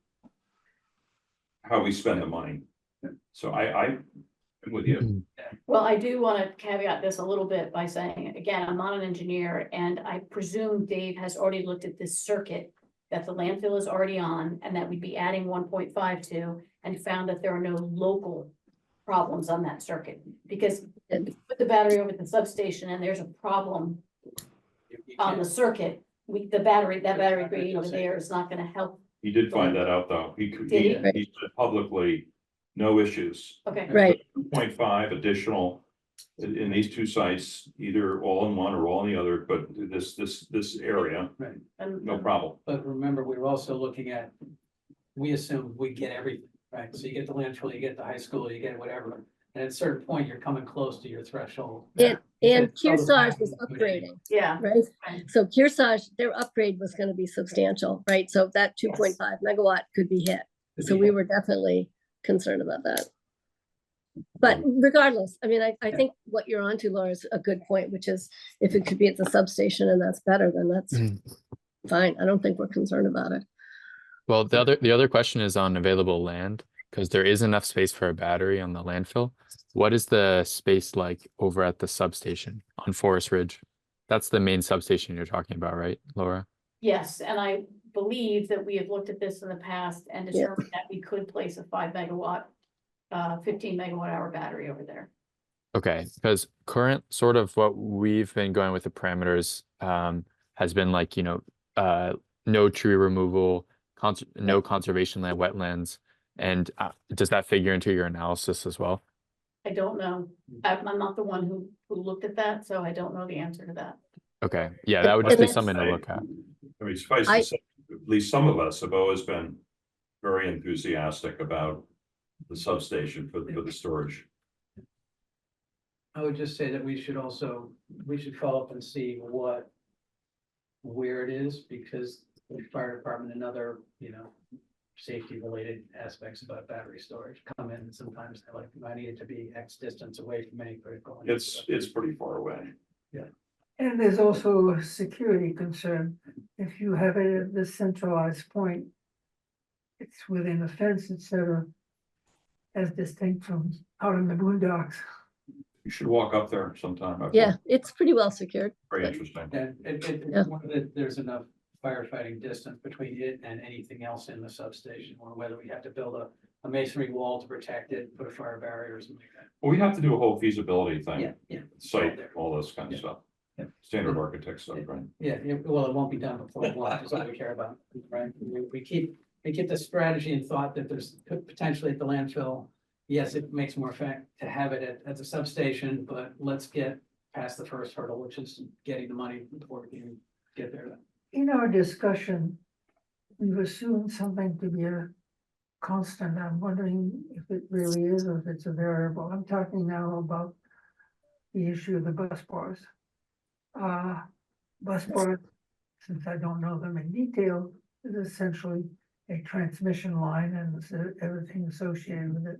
how we spend the money. So I'm with you. Well, I do want to caveat this a little bit by saying, again, I'm not an engineer, and I presume Dave has already looked at this circuit that the landfill is already on, and that we'd be adding 1.5 to, and found that there are no local problems on that circuit, because And- you put the battery over at the substation and there's a problem on the circuit, that battery being over there is not gonna help. He did find that out, though. He Did he said publicly, no issues. Okay, Right, 2.5 additional in these two sites, either all in one or all in the other, but this area, and no problem. But remember, we were also looking at, we assumed we get everything, right? So you get the landfill, you get the high school, you get whatever. And at a certain point, you're coming close to your threshold. and You and said, oh, the Kearsarge was battery- upgrading, yeah, right? Right. So Kearsarge, their upgrade was gonna be substantial, right? So that 2.5 megawatt could be hit. So we were definitely concerned about that. But regardless, I mean, I think what you're onto, Laura, is a good point, which is if it could be at the substation and that's better, then that's fine. I don't think we're concerned about it. Well, the other question is on available land, because there is enough space for a battery on the landfill. What is the space like over at the substation on Forest Ridge? That's the main substation you're talking about, right, Laura? yes, and I believe that we have looked at this in the past and Yeah. determined that we could place a 5 megawatt, 15 megawatt hour battery over there. Okay, because current sort of what we've been going with the parameters has been like, no tree removal, no conservation land, wetlands. And does that figure into your analysis as well? I don't know, I'm not the one who looked at that, so I don't know the answer to that. Okay, yeah, that would just be that's- something to look at. I mean, suffice to say, at least some of us have always been very enthusiastic about the substation for the storage. I would just say that we should follow up and see where it is, because the fire department and other, safety related aspects about battery storage come in. Sometimes they're like, I need it to be X distance away from any critical. It's pretty far away. And there's also a security concern. If you have it at this centralized point, it's within a fence, etc. As distinct from out in the boondocks. You should walk up there sometime. I've Yeah, walked. it's pretty well secured. Very but- interesting. And Yeah. there's enough firefighting distance between it and anything else in the substation, or whether we have to build a masonry wall to protect it, put a fire barrier or something like Well, we have to do a whole feasibility that. thing. Yeah. Site, all this kind of Yeah. stuff. Yeah. Standard architect stuff, right? Well, it won't be done before the launch, is what we care about, right? We keep the strategy and thought that there's potentially at the landfill. Yes, it makes more effect to have it at the substation, but let's get past the first hurdle, which is getting the money before we can get there. In our discussion, we've assumed something to be a constant. I'm wondering if it really is or if it's a variable. I'm talking now about the issue of the bus bars. Bus bars, since I don't know them in detail, is essentially a transmission line and everything associated with it.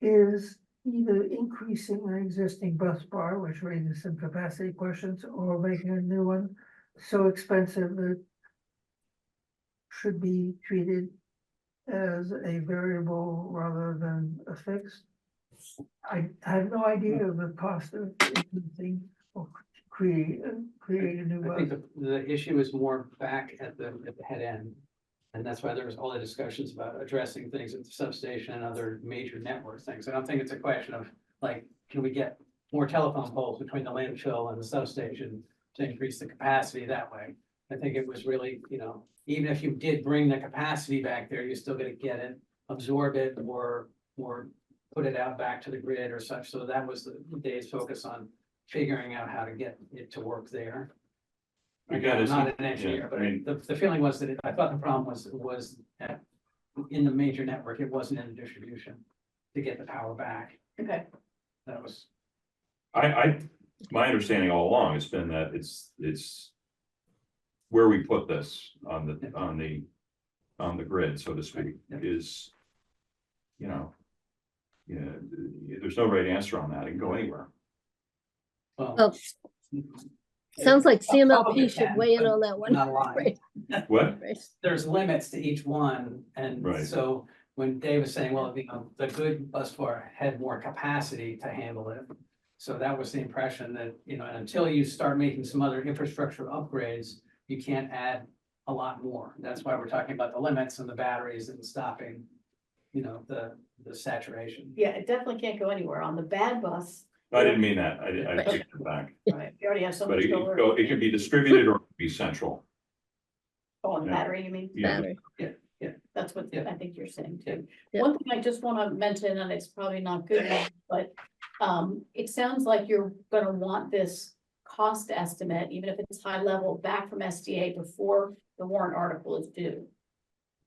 Is either increasing an existing bus bar, which raises some capacity questions, or making a new one so expensive that should be treated as a variable rather than a fixed. I have no idea of the cost of anything or create a new I think bus. the issue is more back at the head end. And that's why there was all the discussions about addressing things at the substation and other major network things. I don't think it's a question of like, can we get more telephone poles between the landfill and the substation to increase the capacity that way? I think it was really, even if you did bring the capacity back there, you're still gonna get it, absorb it or put it out back to the grid or such. So that was the day's focus on figuring out how to get it to work there. Again, it's, Not an engineer, yeah, but I mean, the feeling was that I thought the problem was in the major network, it wasn't in the distribution to get the power back. Okay, That was, my understanding all along has been that it's where we put this on the grid, so to speak, Yeah. is, there's no right answer on that. It can go anywhere. well. Oh, sounds like Probably CMLP should can, weigh in but on that one. Not a lot. Right, What? right. There's limits to each one, and Right. so when Dave was saying, well, the good bus bar had more capacity to handle it. So that was the impression that, until you start making some other infrastructure upgrades, you can't add a lot more. That's why we're talking about the limits and the batteries and stopping, the saturation. yeah, it definitely can't go anywhere on the bad bus. I didn't mean that. I take it back. Right, we already have so But much solar. it can be distributed or it can be central. On yeah. battery, you mean? Yeah. Battery. That's what Yeah. I think you're saying too. Yeah. One thing I just wanna mention, and it's probably not good enough, but it sounds like you're gonna want this cost estimate, even if it's high level, back from SDA before the warrant article is due.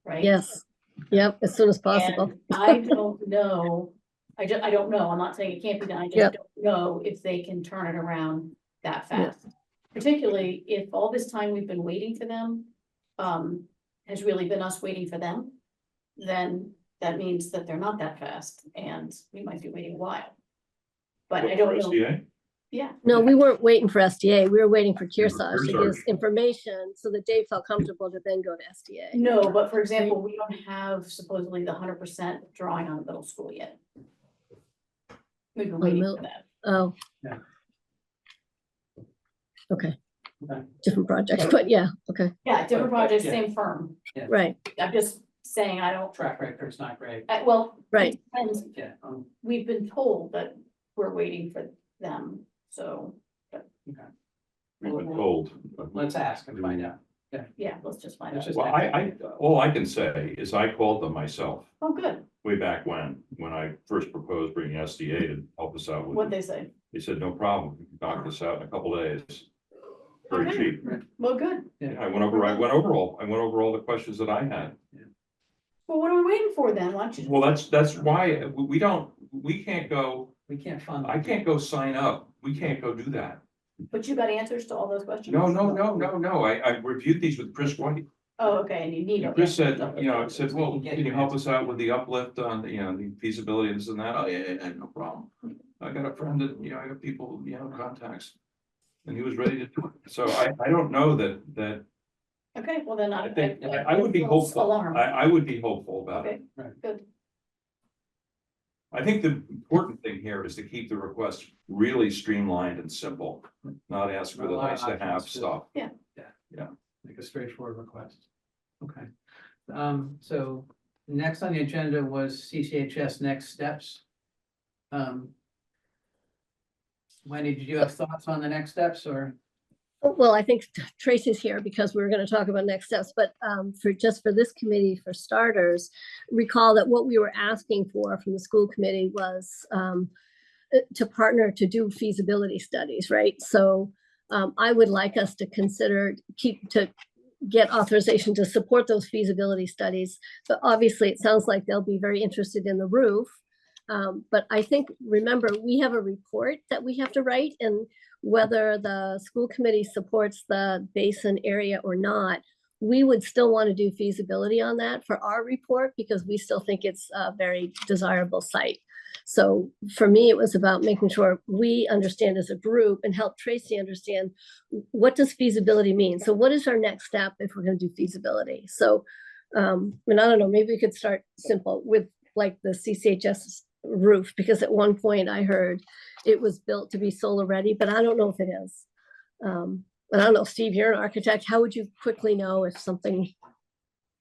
Right? Yes, yep, as soon as possible. And I don't know, I don't know, I'm not saying it can't be done, I Yep. just don't know if they can turn it around that Yep. fast. Particularly if all this time we've been waiting for them, has really been us waiting for them, then that means that they're not that fast, and we might be waiting a while. But I don't know, SDA? yeah, No, we weren't waiting for SDA. We were waiting for Waiting for Kearsarge to give us Kearsarge. information so that Dave felt comfortable to then go to SDA. no, but for example, we don't have supposedly the 100% drawing on the middle school yet. We've been On waiting middle- for that. Oh. Yeah. Okay, Okay. different project, but yeah, okay, Yeah, different But, projects, yeah. same firm, right, I'm just saying, I don't, Track record's not great. well. it Right. depends. Yeah. We've been told that we're waiting for them, so, We've been told. Let's ask and find out. yeah, let's just find Let's out. just- Well, all I can say is I called them myself Oh, good, way back when I first proposed bringing SDA to help us out with. what'd they say? They said, no problem, we can knock this out in a couple days. Very Okay. cheap. Well, good, I went over all the questions that I had. well, what are we waiting for then, why don't you? Well, that's why we can't go, We can't fund. I can't go sign up. We can't go do that. But you got answers to all those questions? No, I reviewed these with Chris White. Oh, okay, and you need. And Chris said, said, well, can you help us out with the uplift on the, the feasibility and this and that? Oh, yeah, no problem. I got a friend that, I got people, contacts. And he was ready to do it. So I don't know that Okay, well then I think, I would be hopeful. Alarm. I would be hopeful about it. Okay, good. I think the important thing here is to keep the request really streamlined and simple, not ask for the nice to have stuff. Like a straightforward request. Okay. So next on the agenda was CCHS next steps. Wendy, did you have thoughts on the next steps or? Well, I think Tracy's here because we're going to talk about next steps, but for this committee, for starters, recall that what we were asking for from the school committee was to partner to do feasibility studies, right? So I would like us to consider get authorization to support those feasibility studies, but obviously it sounds like they'll be very interested in the roof. But I think, remember, we have a report that we have to write, and whether the school committee supports the basin area or not, we would still want to do feasibility on that for our report because we still think it's a very desirable site. So for me, it was about making sure we understand as a group and help Tracy understand what does feasibility mean? So what is our next step if we're going to do feasibility? So, and I don't know, maybe we could start simple with like the CCHS roof, because at one point I heard it was built to be solar ready, but I don't know if it is. And I don't know, Steve, you're an architect. How would you quickly know if something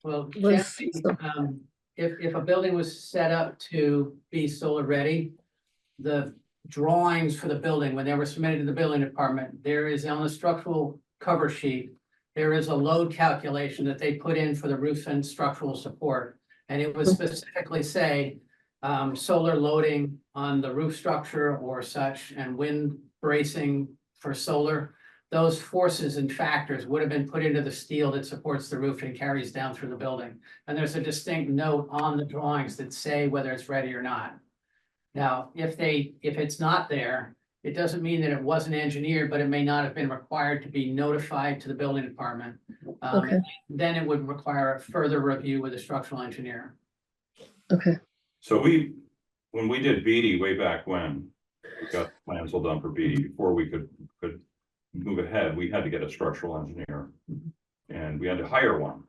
Well, was? generally, if a building was set up to be solar ready, the drawings for the building, when they were submitted to the building department, there is on the structural cover sheet, there is a load calculation that they put in for the roof and structural support. And it would specifically say, solar loading on the roof structure or such, and wind bracing for solar. Those forces and factors would have been put into the steel that supports the roof and carries down through the building. And there's a distinct note on the drawings that say whether it's ready or not. Now, if it's not there, it doesn't mean that it wasn't engineered, but it may not have been required to be notified to the building department. Okay. Then it would require a further review with a structural engineer. Okay. So when we did Beatty way back when, we got plans all done for Beatty, before we could move ahead, we had to get a structural engineer. And we had to hire one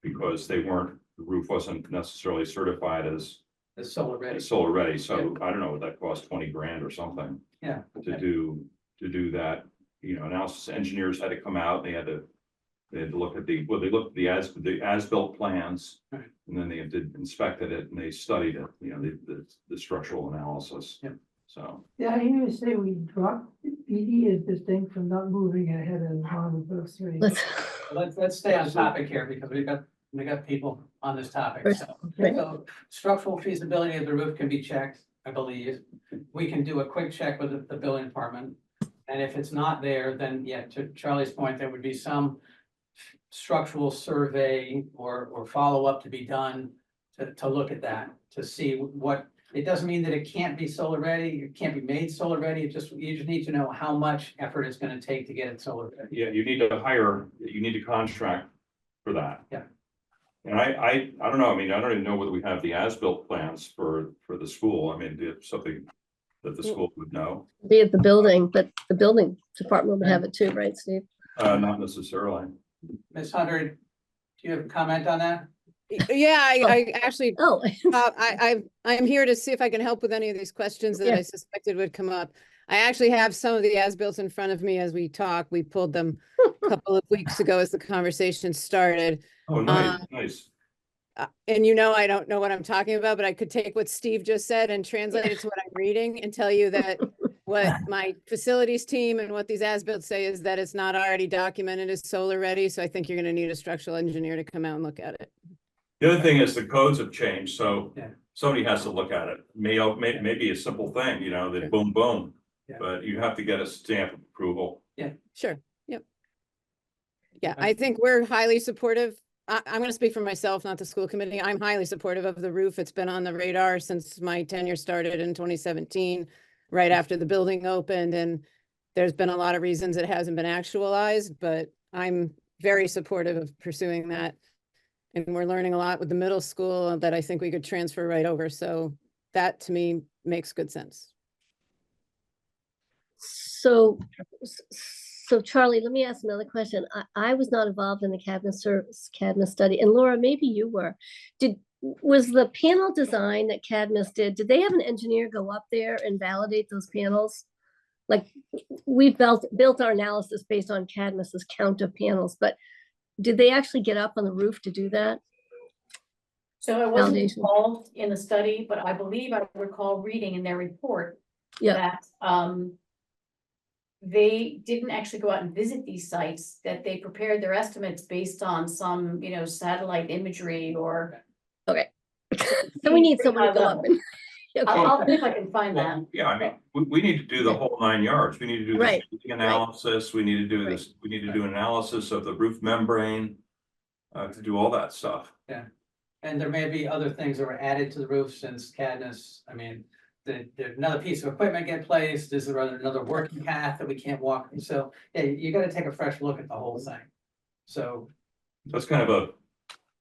because the roof wasn't necessarily certified as solar ready. solar ready. So I don't know, that cost 20 grand or something. Yeah. To do that, analysis. Engineers had to come out, they had to look at they looked at the as-built plans. Right. And then they inspected it and they studied it, the structural analysis. Yeah. So. Yeah, I hear you say we dropped BD as distinct from not moving ahead of one of those three. Let's stay on topic here because we got people on this topic. So, Right. so structural feasibility of the roof can be checked, I believe. We can do a quick check with the building department. And if it's not there, then yeah, to Charlie's point, there would be some structural survey or follow-up to be done to look at that, to see what, it doesn't mean that it can't be solar ready, it can't be made solar ready, you just need to know how much effort it's gonna take to get it solar ready. Yeah, you need to contract for that. Yeah. And I don't know, I don't even know whether we have the as-built plans for the school. It's something that the school would know. Be at the building, but the building department would have it too, right, Steve? Not necessarily. Ms. Hunter, do you have a comment on that? Yeah, I actually, Oh, I'm here to see if I can help with any of these questions that Yeah. I suspected would come up. I actually have some of the as-built in front of me as we talk. We pulled them a couple of weeks ago as the conversation started. Oh, nice. And I don't know what I'm talking about, but I could take what Steve just said and translate it to what I'm reading and tell you that what my facilities team and what these as-built say is that it's not already documented as solar ready. So I think you're going to need a structural engineer to come out and look at it. The other thing is the codes have changed, so Yeah. somebody has to look at it. Maybe a simple thing, that boom, boom. Yeah. But you have to get a stamp of approval. Sure. Yep. Yeah, I think we're highly supportive. I'm going to speak for myself, not the school committee. I'm highly supportive of the roof. It's been on the radar since my tenure started in 2017, right after the building opened. And there's been a lot of reasons it hasn't been actualized, but I'm very supportive of pursuing that. And we're learning a lot with the middle school that I think we could transfer right over. So that to me makes good sense. So, so Charlie, let me ask another question. I was not involved in the Cadmus study, and Laura, maybe you were. Was the panel design that Cadmus did they have an engineer go up there and validate those panels? Like, we've built our analysis based on Cadmus's count of panels, but did they actually get up on the roof to do that? So I wasn't Validation. involved in the study, but I believe I recall reading in their report Yeah, that they didn't actually go out and visit these sites, that they prepared their estimates based on some, you know, satellite imagery or. okay. So we need someone to go up and. I'll see if I can find that. Well, yeah, I mean, we need to do the whole 9 yards. We need to do the Right, shading analysis. We need to do Right. this, we need to do analysis of the roof membrane. To do all that stuff. And there may be other things that were added to the roof since Cadmus, I mean, did another piece of equipment get placed? Is there another working path that we can't walk? So, yeah, you gotta take a fresh look at the whole thing. So, That's kind of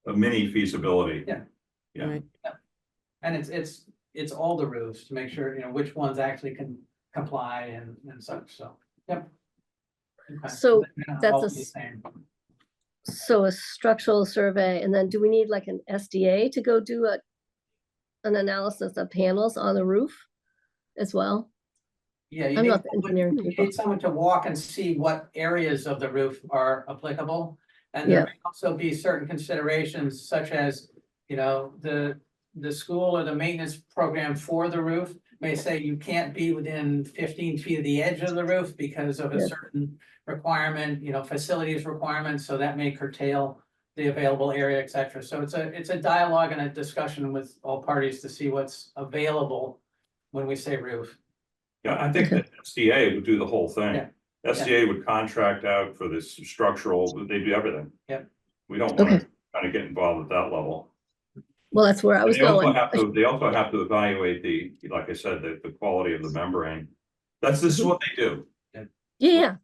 a mini feasibility. Yeah. Yeah. Right. and it's all the roofs to make sure, you know, which ones actually can comply and such, so, yep. Okay. So They're that's all a the s- same. So a structural survey, and then do we need like an SDA to go do an analysis of panels on the roof as well? Yeah, you I'm need not the engineering you people. need someone to walk and see what areas of the roof are applicable. And there Yeah. may also be certain considerations such as, you know, the school or the maintenance program for the roof may say you can't be within 15 feet of the edge of the roof because of a Yeah. certain requirement, you know, facilities requirements, so that may curtail the available area, et cetera. So it's a dialogue and a discussion with all parties to see what's available when we say roof. Yeah, I think Okay. that SDA would do the whole thing. Yeah. SDA would contract out for this structural, they do everything. Yep. We don't want Okay. to kind of get involved at that level. Well, that's where I was They also going. have to, they also have to evaluate like I said, the quality of the membrane. This is Mhm. what they do. Yeah.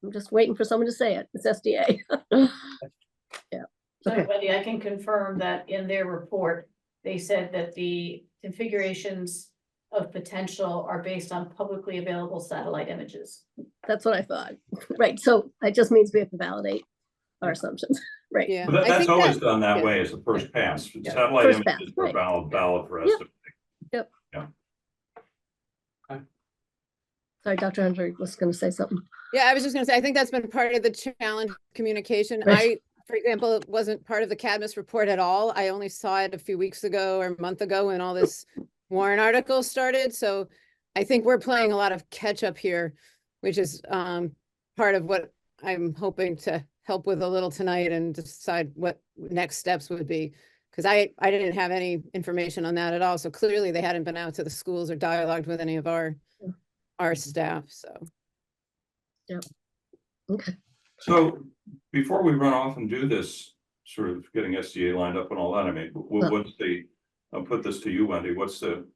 I'm just waiting for someone to say it. It's SDA. Yeah. So Okay. Wendy, I can confirm that in their report, they said that the configurations of potential are based on publicly available satellite images. That's what I thought. Right. So it just means we have to validate our assumptions. Right. Yeah. But I that's think always that- done that yeah. way as a first pass. Yeah. Satellite First pass, images are right. valid for Yep. estimating. Sorry, Dr. Hunter was going to say something. Yeah, I was just gonna say, I think that's been part of the challenge communication. Right. For example, wasn't part of the Cadmus report at all. I only saw it a few weeks ago or a month ago when all this Warren article started. So I think we're playing a lot of catch up here, which is part of what I'm hoping to help with a little tonight and decide what next steps would be. Because I didn't have any information on that at all. So clearly they hadn't been out to the schools or dialogued with any of our staff, so. Okay. So before we run off and do this, sort of getting SDA lined up and all that, I mean, what's I'll put this to you, Wendy, what's the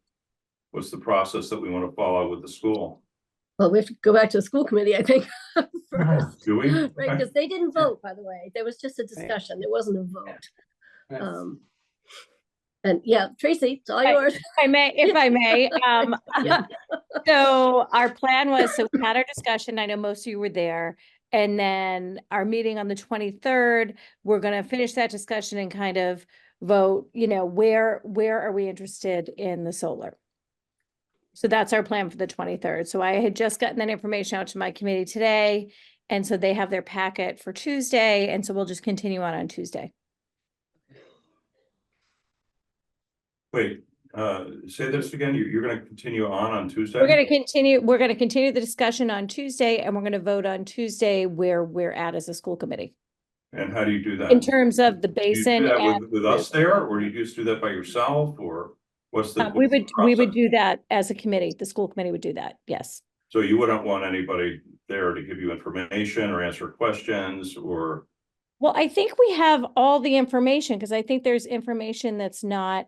process that we want to follow with the school? Well, we have to go back to the school committee, I think. First. Do we? Right, Okay. because they didn't vote, by the way. There was just a discussion. There wasn't a vote. Right. And yeah, Tracy, it's all Right. yours. If I may, Yeah. so our plan was, so we had our discussion, I know most of you were there. And then our meeting on the 23rd, we're gonna finish that discussion and kind of vote, you know, where are we interested in the solar? So that's our plan for the 23rd. So I had just gotten that information out to my committee today. And so they have their packet for Tuesday. And so we'll just continue on Tuesday. Wait, say this again, you're gonna continue on Tuesday? We're gonna continue the discussion on Tuesday and we're gonna vote on Tuesday where we're at as a school committee. And how do you do that? In terms of the Do you do basin. that and with us there, or do you just do that by yourself, or what's the? We what's the would process? do that as a committee. The school committee would do that. Yes. So you wouldn't want anybody there to give you information or answer questions or? Well, I think we have all the information because I think there's information that's not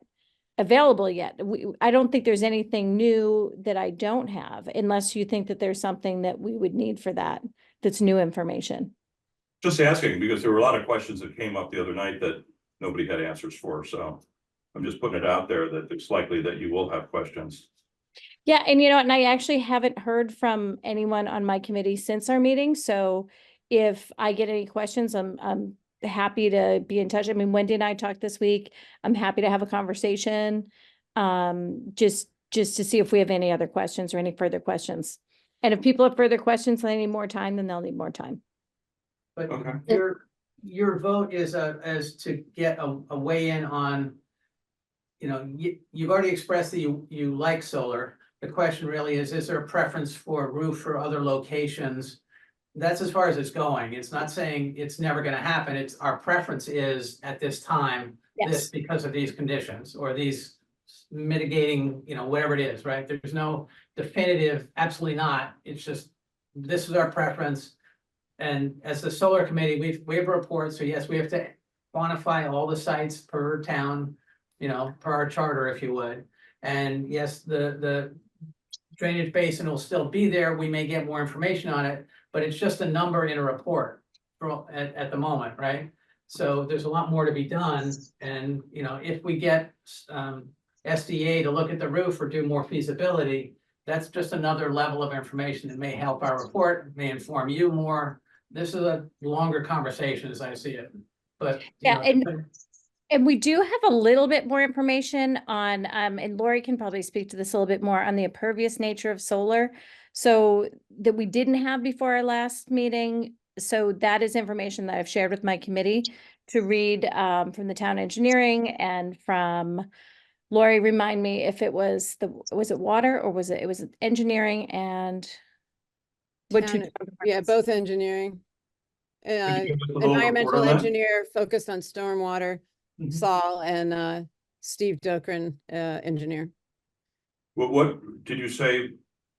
available yet. I don't think there's anything new that I don't have, unless you think that there's something that we would need for that, that's new information. Just asking, because there were a lot of questions that came up the other night that nobody had answers for, so I'm just putting it out there that it's likely that you will have questions. Yeah, and and I actually haven't heard from anyone on my committee since our meeting, so if I get any questions, I'm happy to be in touch. I mean, Wendy and I talked this week. I'm happy to have a conversation, just to see if we have any other questions or any further questions. And if people have further questions and they need more time, then they'll need more time. But Okay. your vote is as to get a weigh-in on, you've already expressed that you like solar. The question really is there a preference for roof or other locations? That's as far as it's going. It's not saying it's never gonna happen. It's our preference is at this time, Yes. this because of these conditions or these mitigating, whatever it is, right? There's no definitive, absolutely not. It's just, this is our preference. And as the solar committee, we have a report, so yes, we have to quantify all the sites per town, per our charter, if you would. And yes, the drainage basin will still be there. We may get more information on it, but it's just a number in a report at the moment, right? So there's a lot more to be done. And, if we get SDA to look at the roof or do more feasibility, that's just another level of information that may help our report, may inform you more. This is a longer conversation as I see it, but. Yeah, and we do have a little bit more information on, and Lori can probably speak to this a little bit more on the impervious nature of solar. So that we didn't have before our last meeting. So that is information that I've shared with my committee to read from the town engineering and from Lori. Remind me if it was it water or was it was engineering and what two Town- different Yeah, departments? both engineering. Could you give us a little report Environmental on that? engineer focused on stormwater, Mhm. Saul, and Steve Dokrin, engineer. What did you say?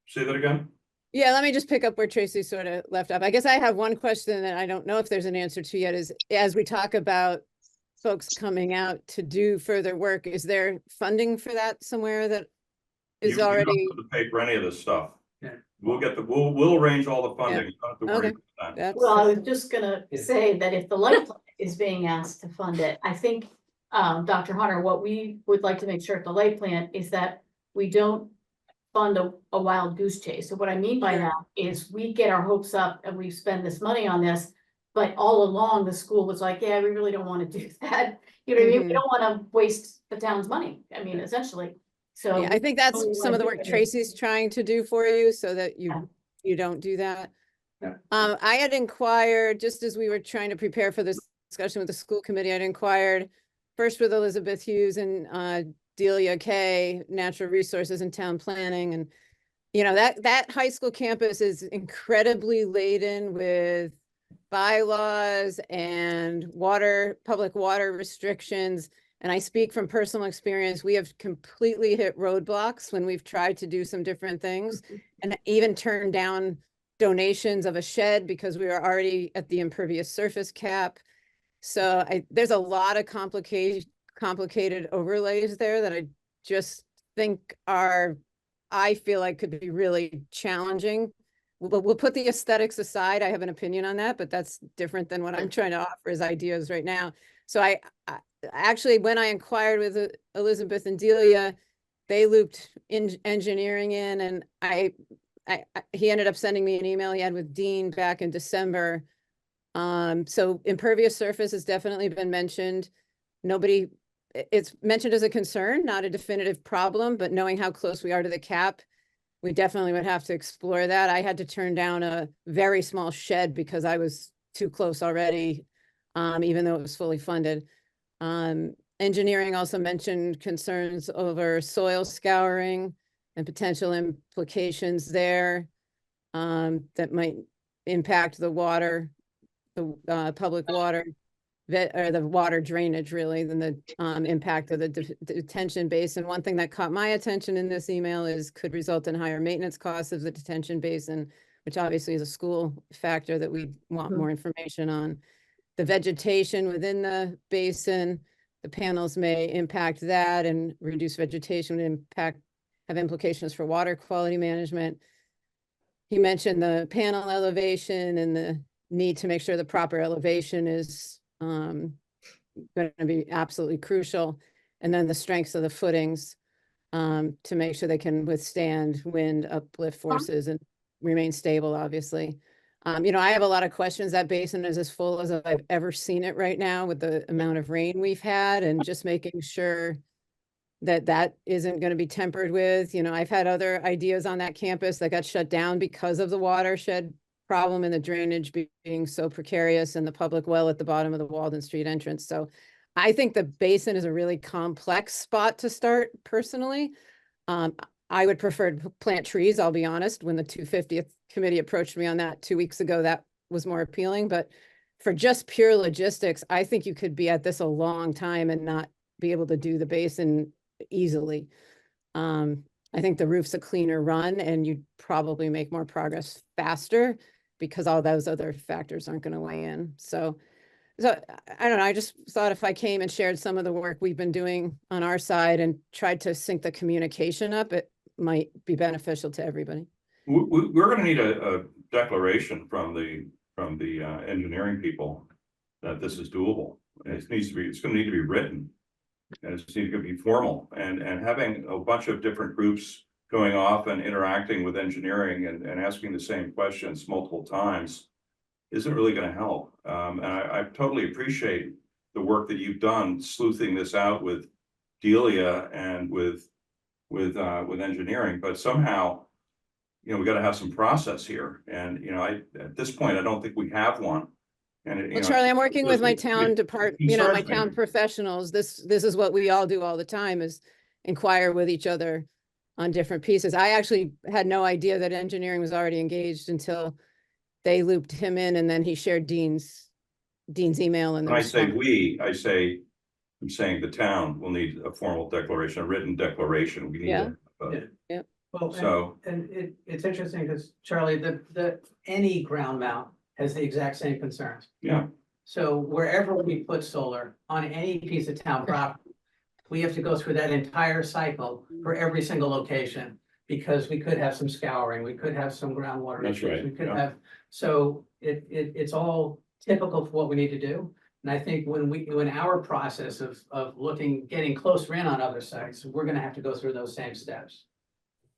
Say that again? Yeah, let me just pick up where Tracy sort of left off. I guess I have one question that I don't know if there's an answer to yet, is as we talk about folks coming out to do further work, is there funding for that somewhere that is You don't already? have to pay for any of this stuff. Yeah. We'll arrange all the funding. You don't have to worry Okay. about that. That's, Well, I was just gonna Yeah. say that if the light plant is being asked to fund it, I think, Dr. Hunter, what we would like to make sure at the light plant is that we don't fund a wild goose chase. So what I mean by Sure. that is we get our hopes up and we spend this money on this, but all along the school was like, yeah, we really don't want to do that. You know what I mean? We Mhm. don't want to waste the town's money. I mean, essentially. So. yeah, I think that's we some of the wanna work do it. Tracy's trying to do for you so that Yeah. you don't do that. Yeah. I had inquired, just as we were trying to prepare for this discussion with the school committee, I'd inquired first with Elizabeth Hughes and Delia Kay, Natural Resources and Town Planning. And, that high school campus is incredibly laden with bylaws and public water restrictions. And I speak from personal experience. We have completely hit roadblocks when we've tried to do some different things and even turned down donations of a shed because we were already at the impervious surface cap. So there's a lot of complicated overlays there that I just think I feel like could be really challenging. We'll put the aesthetics aside. I have an opinion on that, but that's different than what I'm trying to offer as ideas right now. So I actually, when I inquired with Elizabeth and Delia, they looped engineering in, and he ended up sending me an email he had with Dean back in December. So impervious surface has definitely been mentioned. It's mentioned as a concern, not a definitive problem, but knowing how close we are to the cap, we definitely would have to explore that. I had to turn down a very small shed because I was too close already, even though it was fully funded. Engineering also mentioned concerns over soil scouring and potential implications there that might impact the water, the public water, or the water drainage really, than the impact of the detention basin. One thing that caught my attention in this email is could result in higher maintenance costs of the detention basin, which obviously is a school factor that we want more information on. The vegetation within the basin, the panels may impact that and reduce vegetation, have implications for water quality management. He mentioned the panel elevation and the need to make sure the proper elevation is going to be absolutely crucial. And then the strengths of the footings to make sure they can withstand wind, uplift forces and remain stable, obviously. I have a lot of questions. That basin is as full as I've ever seen it right now with the amount of rain we've had, and just making sure that that isn't going to be tempered with. I've had other ideas on that campus that got shut down because of the watershed problem and the drainage being so precarious and the public well at the bottom of the Walden Street entrance. So I think the basin is a really complex spot to start personally. I would prefer to plant trees, I'll be honest. When the 250th committee approached me on that 2 weeks ago, that was more appealing. But for just pure logistics, I think you could be at this a long time and not be able to do the basin easily. I think the roof's a cleaner run and you'd probably make more progress faster because all those other factors aren't going to weigh in. So I don't know. I just thought if I came and shared some of the work we've been doing on our side and tried to sync the communication up, it might be beneficial to everybody. We're going to need a declaration from the engineering people that this is doable. And it's going to need to be written, and it's going to be formal. And having a bunch of different groups going off and interacting with engineering and asking the same questions multiple times isn't really going to help. And I totally appreciate the work that you've done sleuthing this out with Delia and with engineering, but somehow, we got to have some process here. And, at this point, I don't think we have one. And, Charlie, I'm working with my town my me. town professionals. This is what we all do all the time, is inquire with each other on different pieces. I actually had no idea that engineering was already engaged until they looped him in, and then he shared Dean's email. And when I say we, I'm saying the town will need a formal declaration, a written declaration. We need Well, it's interesting because Charlie, the any ground mount has the exact same concerns. Yeah. So wherever we put solar on any piece of town property, we have to go through that entire cycle for every single location, because we could have some scouring, we could have some groundwater That's issues, right, we could yeah. have, so it's all typical for what we need to do. And I think when our process of getting closer in on other sites, we're gonna have to go through those same steps.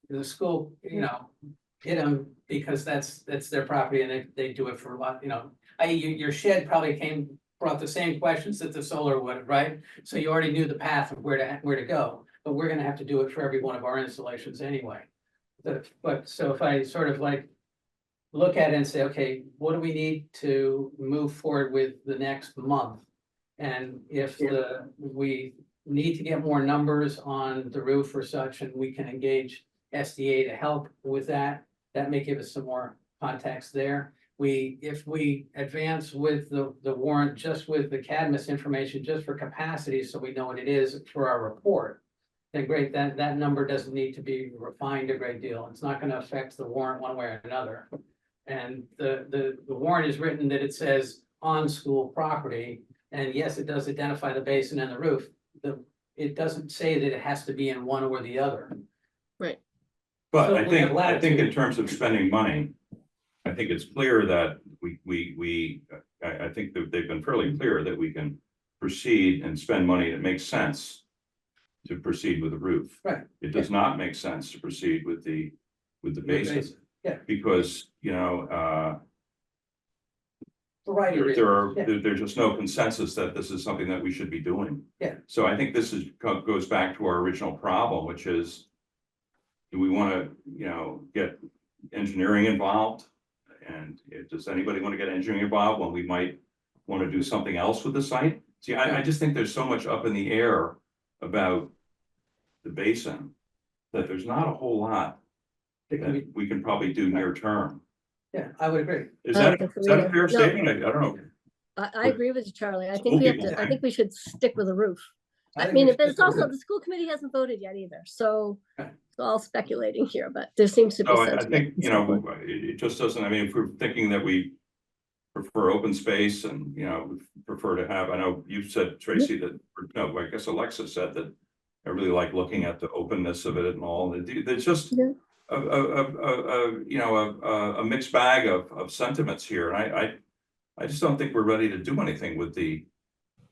The school, hit them because that's their property and they do it for a lot, your shed probably brought the same questions that the solar would, right? So you already knew the path of where to go, but we're gonna have to do it for every one of our installations anyway. But so if I sort of like look at it and say, okay, what do we need to move forward with the next month? And if we need to get more numbers on the roof or such, and we can engage SDA to help with that, that may give us some more context there. If we advance with the warrant, just with the Cadmus information, just for capacity, so we know what it is for our report, then great, that number doesn't need to be refined a great deal. It's not gonna affect the warrant one way or another. And the warrant is written that it says on school property, and yes, it does identify the basin and the roof. It doesn't say that it has to be in one or the other. Right. But So I we have think in latitude. terms of spending money, I think it's clear that I think that they've been fairly clear that we can proceed and spend money that makes sense to proceed with the roof. Right. It does not make sense to proceed with the basin. Yeah. Because, Variety of reasons. Yeah. there's just no consensus that this is something that we should be doing. Yeah. So I think this goes back to our original problem, which is, do we want to, get engineering involved? And does anybody want to get engineering involved when we might want to do something else with the site? See, I just think there's so much up in the air about the basin that there's not a whole lot that we can probably do near term. Yeah, I would agree. Is that a fair No. statement? I don't know. I agree with you, Charlie. I School think people I think we should stick with the roof. I think mean, we but it's should- also, the school committee hasn't voted yet either, so Okay. it's all speculating here, but there seems to be So I sentiment. think, it just doesn't, I mean, if we're thinking that we prefer prefer open space and, we prefer to have, I know you said, Tracy, that, no, I guess Alexa said that I really like looking at the openness of it and all. There's just Yeah. a mixed bag of sentiments here. And I just don't think we're ready to do anything with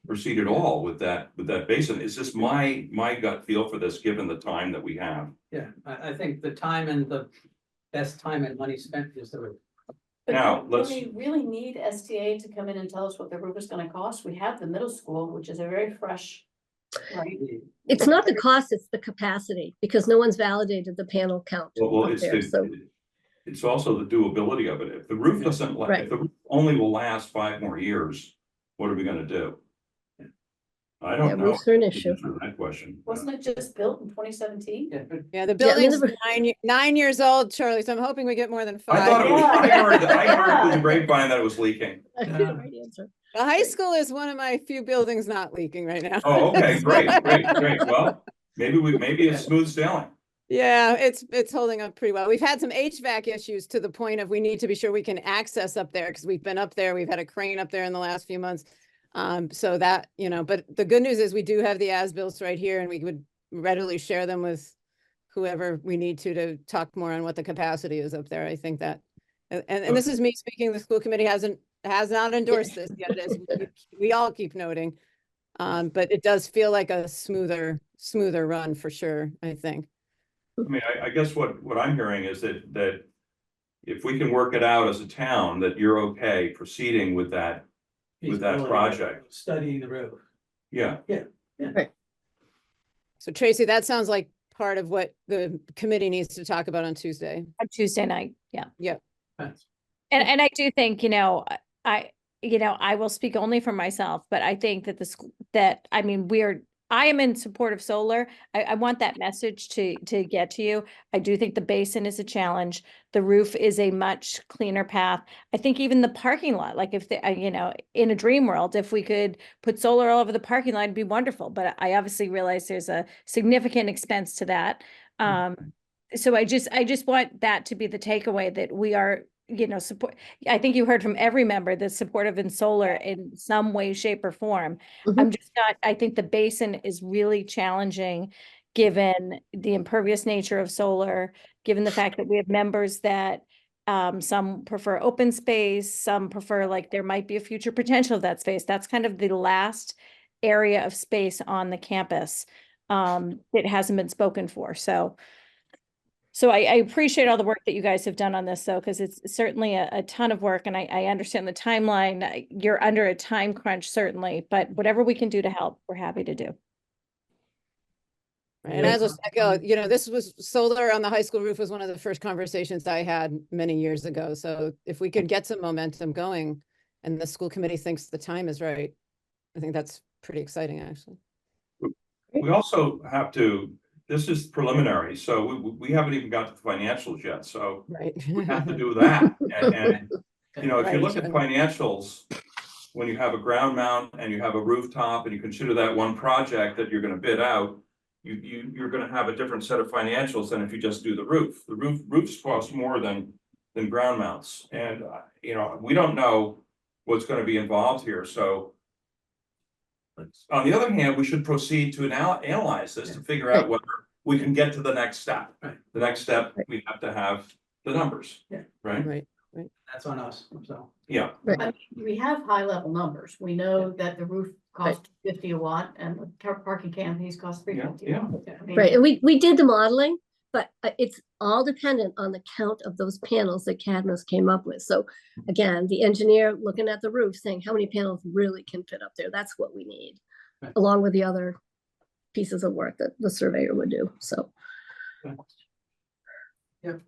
proceed at all with that basin. Is just my gut feel for this, given the time that we have. Yeah, I think the time and the best time and money spent is the roof. But Now, do let's- we really need STA to come in and tell us what the roof is gonna cost? We have the middle school, which is a very fresh, right? It's not the cost, it's the capacity, because no one's validated the panel count Well, up it's there, so. it's also the doability of it. If the roof doesn't, Right. if the roof only will last 5 more years, what are we gonna do? I Yeah, don't know. roofs are an issue. Answer that question. Wasn't it just built in 2017? Yeah, but Yeah, the I mean, building's the- 9 years old, Charlie, so I'm hoping we get more than I 5. thought it was, I heard through the Yeah. grapevine that it was leaking. Right answer. The high school is one of my few buildings not leaking right now. Oh, okay, great. Well, maybe it's smooth sailing. Yeah, it's holding up pretty well. We've had some HVAC issues to the point of we need to be sure we can access up there because we've been up there. We've had a crane up there in the last few months. So that, but the good news is we do have the as-bills right here and we would readily share them with whoever we need to talk more on what the capacity is up there. I think that, and this is me speaking, the school committee has not endorsed this yet, as we all keep noting. But it does feel like a smoother run for sure, I think. I mean, I guess what I'm hearing is that if we can work it out as a town, that you're okay proceeding with that feasibility of project. Studying the roof. Yeah. So Tracy, that sounds like part of what the committee needs to talk about on Tuesday. On Tuesday night, yeah. That's- And I do think, I will speak only for myself, but I think that I am in support of solar. I want that message to get to you. I do think the basin is a challenge. The roof is a much cleaner path. I think even the parking lot, like if in a dream world, if we could put solar all over the parking lot, it'd be wonderful. But I obviously realize there's a significant expense to that. So I just want that to be the takeaway, that we are, support. I think you heard from every member that's supportive in solar in some way, shape or form. Mhm. I'm just not, I think the basin is really challenging given the impervious nature of solar, given the fact that we have members that some prefer open space, some prefer there might be a future potential of that space. That's kind of the last area of space on the campus that hasn't been spoken for. So I appreciate all the work that you guys have done on this, though, because it's certainly a ton of work, and I understand the timeline. You're under a time crunch, certainly, but whatever we can do to help, we're happy to do. And as a echo, this was solar on the high school roof was one of the first conversations I had many years ago. So if we could get some momentum going and the school committee thinks the time is right, I think that's pretty exciting, actually. We also have to, this is preliminary, so we haven't even got to the financials yet, so Right. we have to do that. And if you Right, look at financials, when you have a ground mount and you have a rooftop and you consider that one project that you're gonna bid out, you're gonna have a different set of financials than if you just do the roof. The roofs cost more than ground mounts. And, we don't know what's gonna be involved here, so. On the other hand, we should proceed to analyze this to figure out whether we can get to the next step. Right. The next step, we have to have the numbers. Yeah. Right? Right. That's on us, so. Yeah. I mean, we have high level numbers. We know that the roof costs 50 a watt and the parking canopies cost 350 a watt. I mean, Right, and we did the modeling, but it's all dependent on the count of those panels that Cadmus came up with. So again, the engineer looking at the roof saying, how many panels really can fit up there? That's what we need, Right. along with the other pieces of work that the surveyor would do, so. Yep,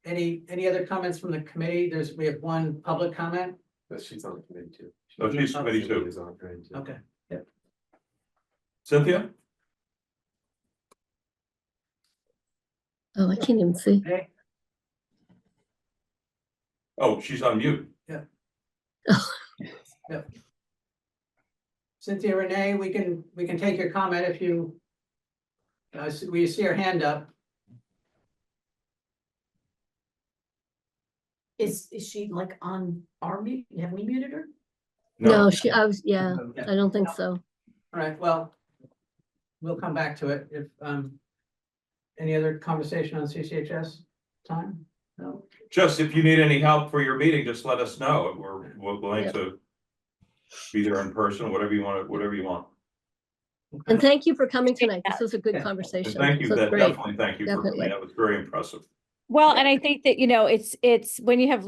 any other comments from the committee? We have one public comment. But she's on the committee too. Oh, she's committee too. Is on the committee too. Okay, Cynthia? Oh, I can't even see. hey, Oh, she's on mute. Cynthia, Renee, we can take your comment if you, we see your hand up. Is she like on our mute? Have we muted her? No, yeah, Yeah. I don't think so. All right, well, we'll come back to it if, any other conversation on CCHS time? No? Just if you need any help for your meeting, just let us know. We're willing Yep. to be there in person, whatever you want, whatever you want. And thank you for coming tonight. This was a good Yeah. And conversation. thank you, So it's great. definitely thank you for Definitely. coming. That was very impressive. Well, and I think that, it's when you have,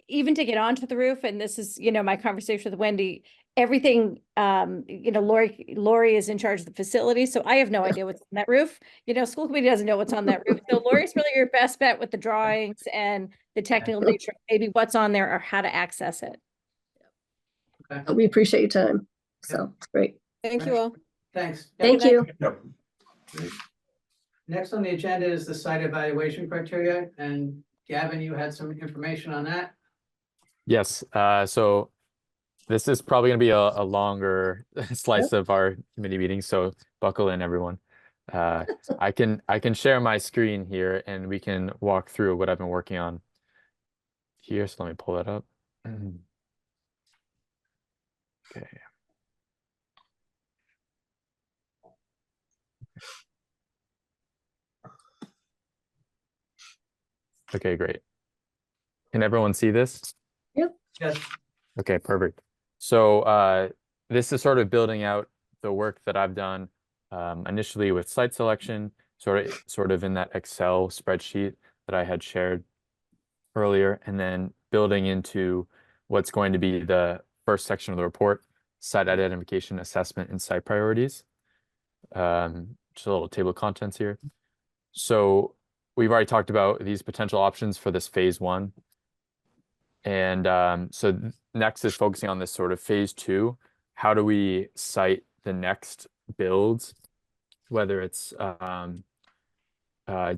even to get onto the roof, and this is, my conversation with Wendy, everything, Lori is in charge of the facility, so I have no idea what's on that roof. School committee doesn't know what's on that roof. So Lori's really your best bet with the drawings and the technical nature, of maybe what's on there or how to access it. We appreciate your time. So it's great. Thank you all. Thanks. Thank you. Yep. Next on the agenda is the site evaluation criteria, and Gavin, you had some information on that. Yes, so this is probably gonna be a longer slice of our committee meeting, so buckle in, everyone. I can share my screen here and we can walk through what I've been working on here. So let me pull that up. Okay. Okay, great. Can everyone see this? Yes. Okay, perfect. So this is sort of building out the work that I've done initially with site selection, sort of in that Excel spreadsheet that I had shared earlier, and then building into what's going to be the first section of the report, site identification, assessment, and site priorities. Just a little table of contents here. So we've already talked about these potential options for this phase 1. And so next is focusing on this sort of phase 2. How do we cite the next builds, whether it's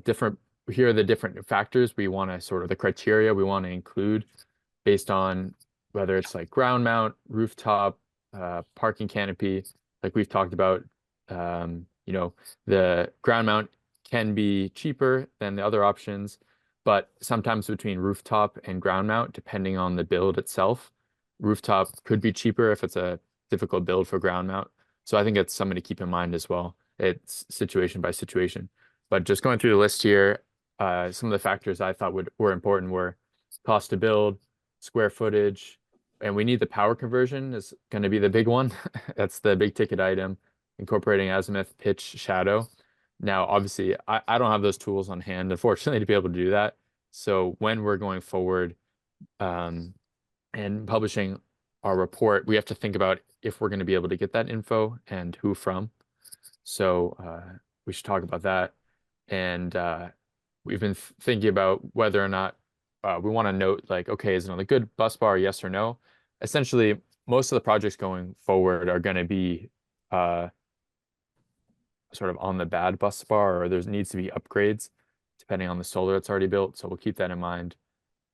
different, here are the different factors we want to sort of the criteria we want to include based on whether it's like ground mount, rooftop, parking canopy, like we've talked about. The ground mount can be cheaper than the other options, but sometimes between rooftop and ground mount, depending on the build itself, rooftop could be cheaper if it's a difficult build for ground mount. So I think it's something to keep in mind as well. It's situation by situation. But just going through the list here, some of the factors I thought were important were cost to build, square footage, and we need the power conversion is going to be the big one. That's the big ticket item, incorporating azimuth, pitch, shadow. Now, obviously, I don't have those tools on hand, unfortunately, to be able to do that. So when we're going forward and publishing our report, we have to think about if we're going to be able to get that info and who from. So we should talk about that. And we've been thinking about whether or not we want to note, like, okay, is it a good bus bar, yes or no? Essentially, most of the projects going forward are going to be sort of on the bad bus bar, or there needs to be upgrades depending on the solar that's already built. So we'll keep that in mind.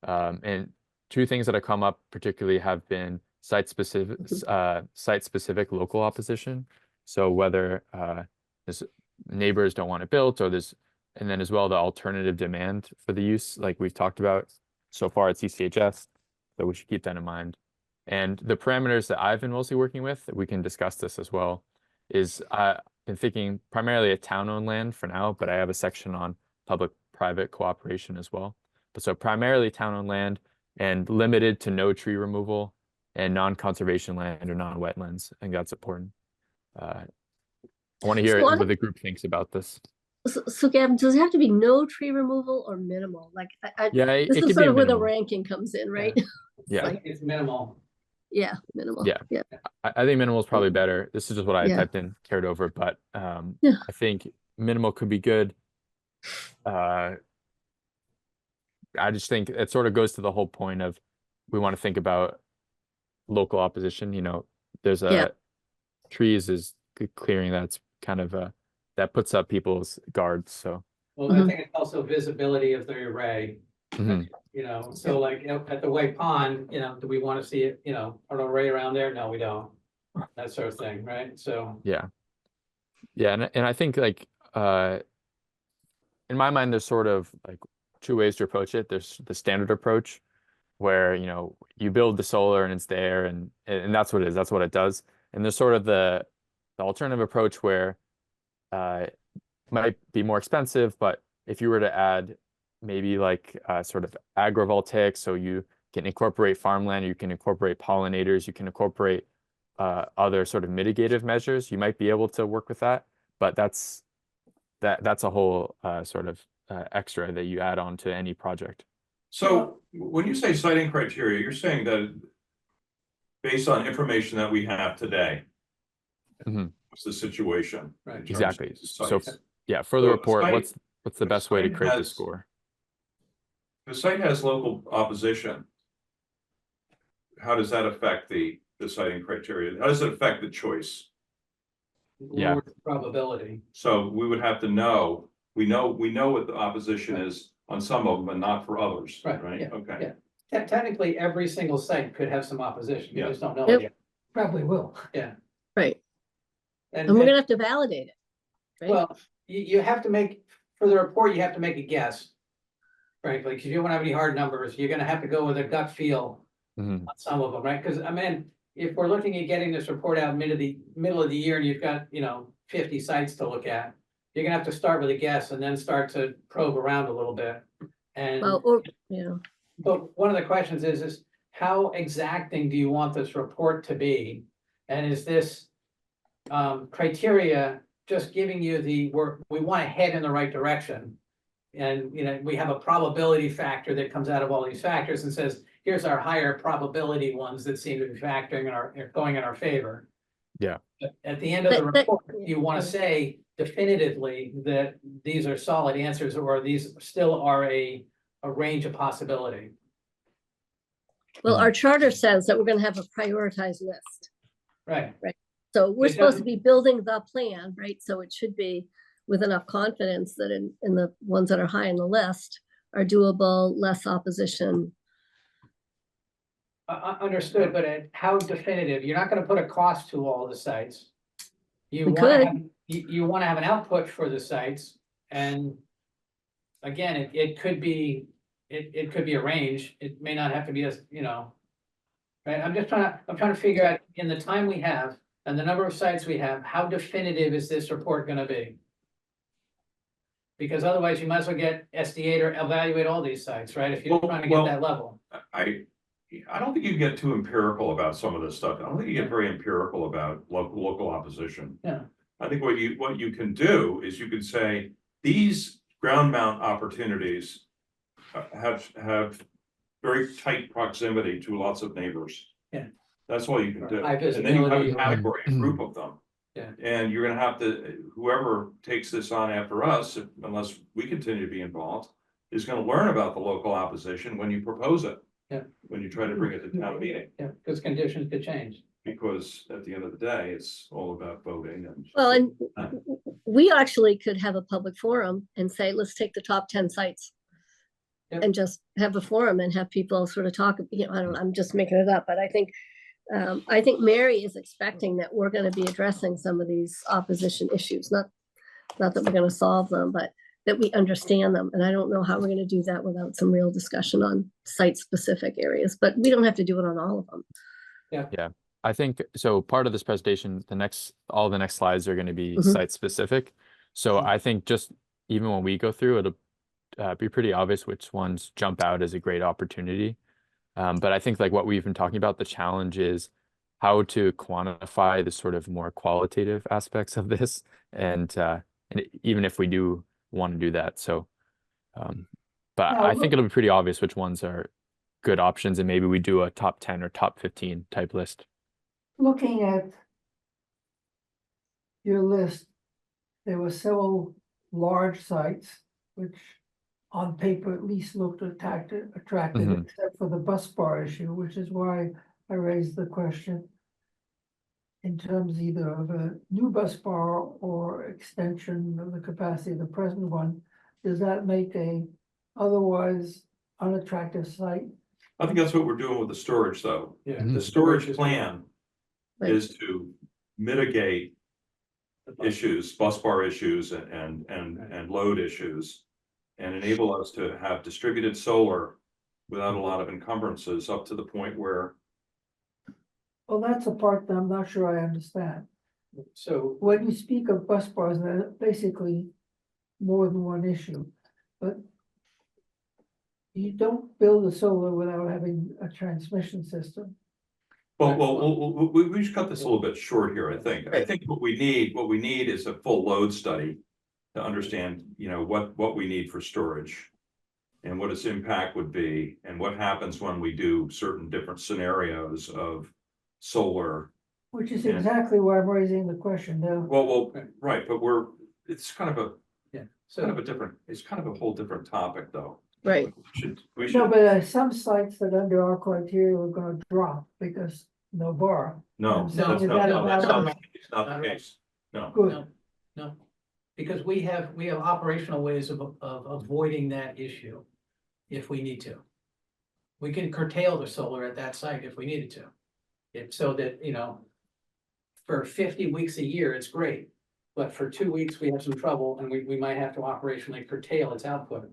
And two things that have come up particularly have been site-specific local opposition. So whether there's neighbors don't want it built, or and then as well the alternative demand for the use, like we've talked about so far at CCHS. So we should keep that in mind. And the parameters that I've been mostly working with, we can discuss this as well, is I've been thinking primarily at town-owned land for now, but I have a section on public-private cooperation as well. But so primarily town-owned land and limited to no tree removal and non-conservation land or non-wetlands. I think that's important. I want to hear what the group thinks about this. So Gavin, does it have to be no tree removal or minimal? Like, Yeah, this is sort of where the ranking comes in, right? Yeah. It's minimal. Yeah, minimal. Yeah. I think minimal is probably better. This is just what I typed in, carried over, but I think minimal could be good. I just think it sort of goes to the whole point of we want to think about local opposition. There's trees is clearing that's kind of that puts up people's guards. So well, I think it's also visibility of the array. So like at the White Pond, do we want to see it, an array around there? No, we don't. That sort of thing, right? So yeah, and I think like in my mind, there's sort of like two ways to approach it. There's the standard approach, where, you know, you build the solar and it's there and that's what it is. That's what it does. And there's sort of the alternative approach where might be more expensive, but if you were to add maybe like sort of agrivoltaics, so you can incorporate farmland, you can incorporate pollinators, you can incorporate other sort of mitigative measures, you might be able to work with that. But that's a whole sort of extra that you add on to any project. So when you say siting criteria, you're saying that based on information that we have today, Mhm. what's the situation? Right. in terms of Exactly. So sites? yeah, for the So a report, site- what's the a best way to site create the has- score? The site has local opposition. How does that affect the siting criteria? How does it affect the choice? Yeah. Lower the probability. So we would have to know, we know what the opposition Right. is on some of them, but not for others, Right, right? yeah, Okay. yeah. Technically, every single site could have some opposition, you Yeah. just don't know Yep. it yet. Probably will. Right, And, and we're gonna have to validate it. Right? well, you have to make, for the report, you have to make a guess. Frankly, because you don't have any hard numbers, you're gonna have to go with a gut feel Mhm. on some of them, right? Because I mean, if we're looking at getting this report out middle of the year and you've got, 50 sites to look at, you're gonna have to start with a guess and then start to probe around a little bit. And, Well, or, you know, but one of the questions is how exacting do you want this report to be? And is this criteria just giving you we want to head in the right direction? And, we have a probability factor that comes out of all these factors and says, here's our higher probability ones that seem to be going in our favor. Yeah. But at the end of the But- report, you want to say definitively that these are solid answers, or these still are a range of possibility. well, our charter says that we're gonna have a prioritized list. Right, So we're It supposed to doesn't- be building the plan, right? So it should be with enough confidence that in the ones that are high on the list are doable, less opposition. understood, but how definitive? You're not gonna put a cost to all the sites. You We wanna could. have, you wanna have an output for the sites, and again, it could be, it could be a range, it may not have to be as, right, I'm trying to figure out, in the time we have, and the number of sites we have, how definitive is this report gonna be? Because otherwise, you might as well get SDA to evaluate all these sites, right, if you're Well- trying to get well- that level. I don't think you get too empirical about some of this stuff. I don't think you get very empirical about local opposition. Yeah. I think what you can do is you can say, these ground mount opportunities have very tight proximity to lots of neighbors. Yeah. That's all you can Or do. high And then you have visibility a or- category, a group of them. Yeah. And you're gonna have to, whoever takes this on after us, unless we continue to be involved, is gonna learn about the local opposition when you propose it. Yeah. When you try to bring it to town meeting, Yeah, because conditions could change. because at the end of the day, it's all about voting and. Well, and we actually could have a public forum and say, let's take the top 10 sites. Yep. And just have a forum and have people sort of talk, I don't know, I'm just making it up, but I think Mary is expecting that we're gonna be addressing some of these opposition issues, not that we're gonna solve them, but that we understand them. And I don't know how we're gonna do that without some real discussion on site-specific areas, but we don't have to do it on all of them. I think so. Part of this presentation, all the next slides are going to be Mhm. site specific. So Mhm. I think just even when we go through, it'll be pretty obvious which ones jump out as a great opportunity. But I think like what we've been talking about, the challenge is how to quantify the sort of more qualitative aspects of this, and even if we do want to do that, so. But Now, I think look- it'll be pretty obvious which ones are good options, and maybe we do a top 10 or top 15 type list. Looking at your list, there were several large sites, which on paper at least looked attractive, Mhm. except for the bus bar issue, which is why I raised the question in terms either of a new bus bar or extension of the capacity of the present one. Does that make a otherwise unattractive site? I think that's what we're doing with the storage, though. Yeah. Mhm. The storage plan Right. is to mitigate issues, bus bar issues and load issues. And enable us to have distributed solar without a lot of encumbrances up to the point where, Well, that's a part that I'm not sure I understand. So, When you speak of bus bars, they're basically more than one issue, but you don't build a solar without having a transmission system. we just cut this a little bit short here, I think. I think what we need is a full load study to understand, you know, what we need for storage and what its impact would be and what happens when we do certain different scenarios of solar. Which is Yeah. exactly why I'm raising the question now. Well, right, but it's kind of yeah, it's kind of a whole different topic, though. Right. We No, should, but some sites that under our criteria are gonna drop because no bar. no, I'm that's saying not, you no, gotta that's balance. not, it's not the case, no. Good, no, no. Because we have operational ways of avoiding that issue if we need to. We can curtail the solar at that site if we needed to. It's so that, you know, for 50 weeks a year, it's great. But for 2 weeks, we have some trouble and we might have to operationally curtail its output.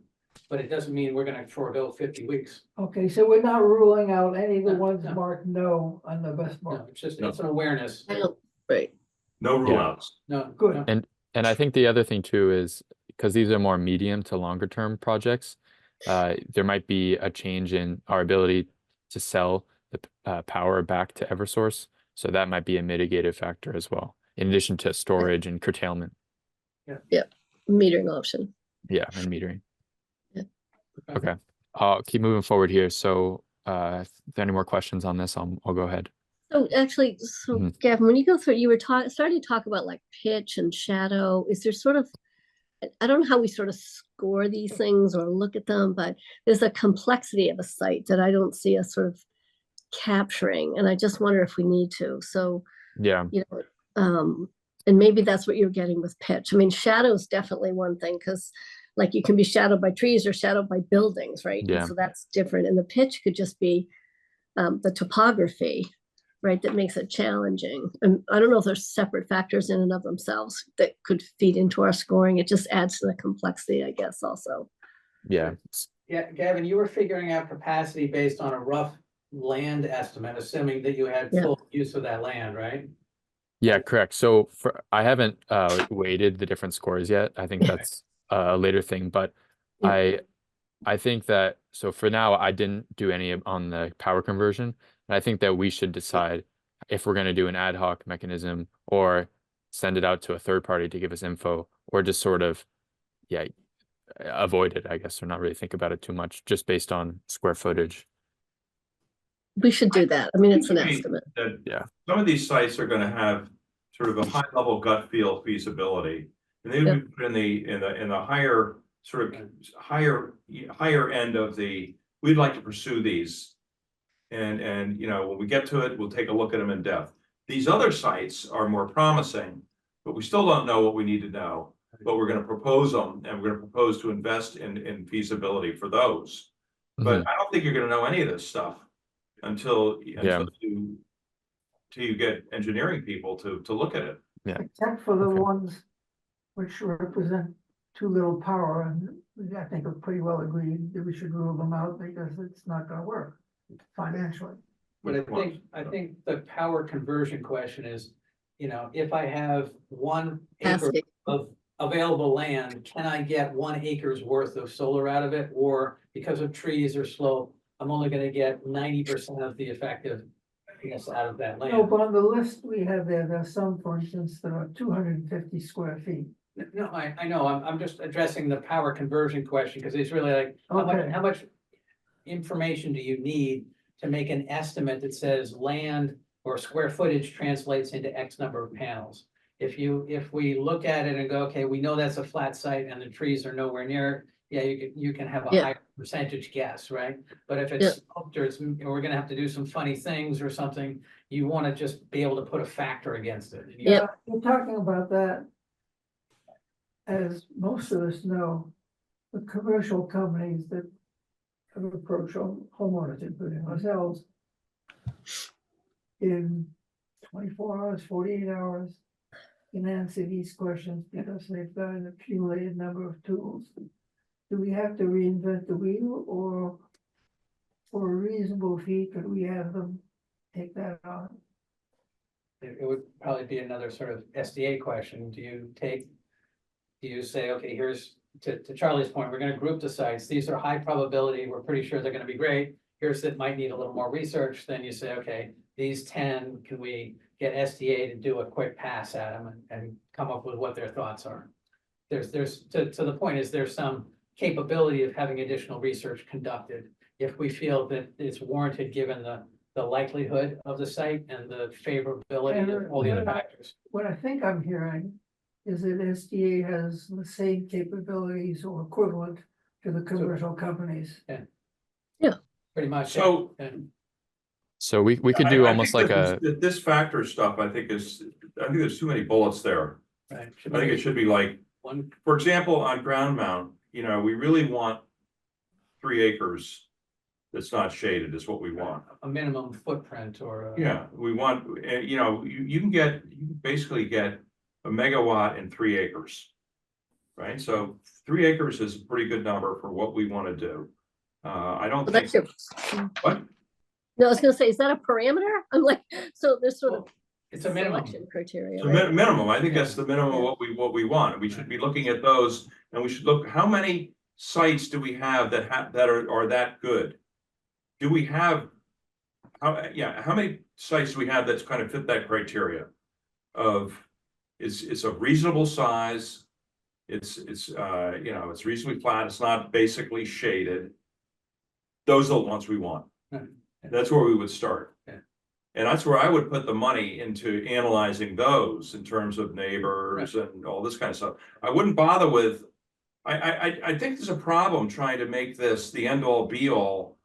But it doesn't mean we're gonna forego 50 weeks. okay, so we're not ruling out any of the No, ones no. marked no on the bus bar. No, it's just, No. it's an awareness. I don't, right. No rule Yeah. outs. No, Good. no. And I think the other thing too is because these are more medium to longer term projects, there might be a change in our ability to sell the power back to Eversource. So that might be a mitigated factor as well, in addition to storage and curtailment. Metering option. Yeah, and metering. Yeah. Okay, I'll keep moving forward here. So, if there are any more questions on this, I'll go ahead. So actually, so Mhm. Gavin, when you go through, you were starting to talk about like pitch and shadow. Is there sort of, I don't know how we sort of score these things or look at them, but there's a complexity of a site that I don't see us sort of capturing. And I just wonder if we need to. So, Yeah, you know, and maybe that's what you're getting with pitch. I mean, shadow is definitely one thing because like you can be shadowed by trees or shadowed by buildings, right? And Yeah. so that's different. And the pitch could just be the topography, right? That makes it challenging. And I don't know if there's separate factors in and of themselves that could feed into our scoring. It just adds to the complexity, I guess, also. yeah. Yeah, Gavin, you were figuring out capacity based on a rough land estimate, assuming that you had Yeah. full use of that land, right? Yeah, correct. So I haven't weighted the different scores yet. I think that's a later thing, but Yeah. I think that so for now I didn't do any on the power conversion. And I think that we should decide if we're going to do an ad hoc mechanism or send it out to a third party to give us info or just sort of avoid it, I guess, or not really think about it too much just based on square footage. We should do that. I mean, it's an I think estimate. that Yeah. some of these sites are gonna have sort of a high level gut feel feasibility. And they Yep. would be put in the higher, sort of higher end of we'd like to pursue these. And, you know, when we get to it, we'll take a look at them in depth. These other sites are more promising, but we still don't know what we need to know. But we're gonna propose them and we're gonna propose to invest in feasibility for those. But I don't think you're gonna know any of this stuff until you get engineering people to look at it. Except for the Okay. ones which represent too little power, and I think we're pretty well agreed that we should rule them out because it's not gonna work financially. But Which ones? I think the power conversion question is, you know, if I have 1 acre Capacity. of available land, can I get 1 acre's worth of solar out of it? Or because of trees or slope, I'm only gonna get 90% of the effective, out of that No, land. but on the list we have there's some, for instance, that are 250 square feet. No, I know, I'm just addressing the power conversion question, because it's really like, Okay. how much information do you need to make an estimate that says land or square footage translates into X number of panels? If we look at it and go, okay, we know that's a flat site and the trees are nowhere near, yeah, you can have a Yeah. higher percentage guess, right? But if it's sloped or we're gonna have to do some funny things or something, you wanna just be able to put a factor against it. And you- Yep. You're talking about that. As most of us know, the commercial companies that have approached homeowners, including ourselves, in 24 hours, 48 hours, can answer these questions because they've got an accumulated number of tools. Do we have to reinvent the wheel, or for a reasonable fee, could we have them take that on? It would probably be another sort of SDA question. Do you say, okay, here's, to Charlie's point, we're gonna group the sites. These are high probability. We're pretty sure they're gonna be great. Here's that might need a little more research. Then you say, okay, these 10, can we get SDA to do a quick pass at them and come up with what their thoughts are? To the point, is there some capability of having additional research conducted if we feel that it's warranted, given the likelihood of the site and the favorability of all the other factors? What I think I'm hearing is that SDA has the same capabilities or equivalent to the commercial companies. Pretty much. So- And So we could I do think almost like this factor stuff, I think there's too many bullets there. right, I think it should be like, one, for example, on ground mount, we really want 3 acres that's not shaded is what we want. a minimum footprint or. Yeah, we want, you can basically get a megawatt in 3 acres. Right, so 3 acres is a pretty good number for what we want to do. I don't Well, think, that's your, what? no, I was gonna say, is that a parameter? I'm like, so there's sort of It's a minimum. selection criteria, It's a right? minimum, I think that's the minimum of what we want, and we should be looking at those, and we should look, how many sites do we have that are that good? Do we have, how many sites do we have that's kind of fit that criteria? Of, it's a reasonable size, it's reasonably flat, it's not basically shaded. Those are the ones we want. Right. That's where we would start. Yeah. And that's where I would put the money into analyzing those in terms of neighbors and all this kind of stuff. I wouldn't bother with, I think there's a problem trying to make this the end all be all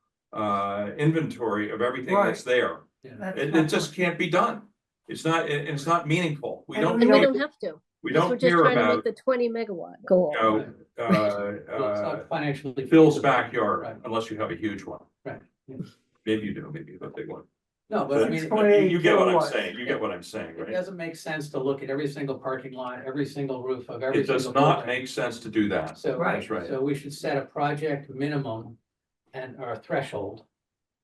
inventory of everything that's there. That's It my just can't be done. It's not meaningful. We And don't, And we don't- don't have to. we Because we're don't just care trying to make about, the 20 megawatt goal. Well, it's not financially. Phil's feasible. backyard, Right. unless you have a huge one. Right. Yeah. Maybe you do, maybe you have a big one. No, but I But mean, It's but you get what I'm kilowatts. saying, you get what I'm saying, it right? doesn't make sense to look at every single parking lot, every single roof of every It does single not building. make sense to do that. So, Right. That's right. so we should set a project minimum and or a threshold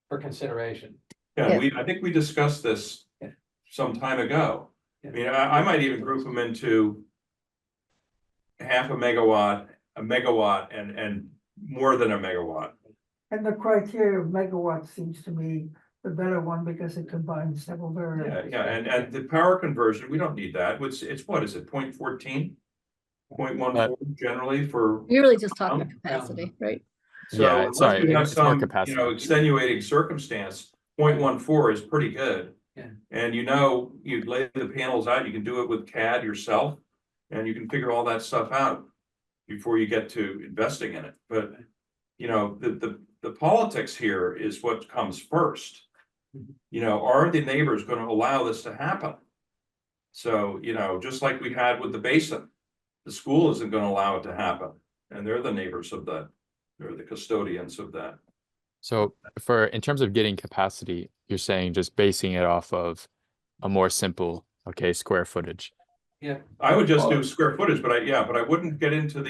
for consideration. Yeah, I think we discussed this Yeah. some time ago. I mean, I might even group them into half a megawatt, and more than a megawatt. And the criteria of megawatt seems to me the better one because it combines several variables. Yeah, and the power conversion, we don't need that. It's what is it, 0.14? 0.14 generally for, You're really just talking capacity, right? so Yeah, unless sorry, you have it's more some, capacity. extenuating circumstance, 0.14 is pretty good. Yeah. And you lay the panels out, you can do it with CAD yourself, and you can figure all that stuff out before you get to investing in it. But, the politics here is what comes first. Are the neighbors gonna allow this to happen? So, just like we had with the basin, the school isn't gonna allow it to happen, and they're the neighbors of that, they're the custodians of that. So in terms of getting capacity, you're saying just basing it off of a more simple, square footage. I would just do square footage, but I wouldn't get into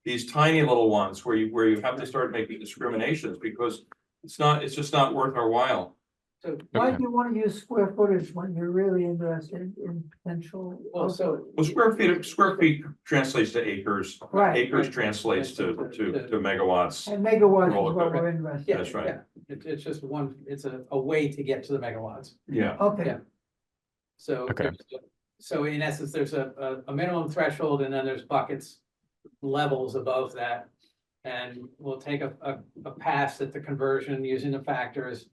these tiny little ones where you have to start making discriminations, because it's just not worth our while. So, Why Okay. do you want to use square footage when you're really interested in potential? well, so. Well, square feet translates to acres, Right, acres translates to megawatts. and megawatts Roll is it what back. we're interested Yeah, in. That's right. yeah. It's just it's a way to get to the megawatts. Yeah, Okay, Yeah. So. Okay. So in essence, there's a minimum threshold, and then there's buckets, levels above that. And we'll take a pass at the conversion using the factors.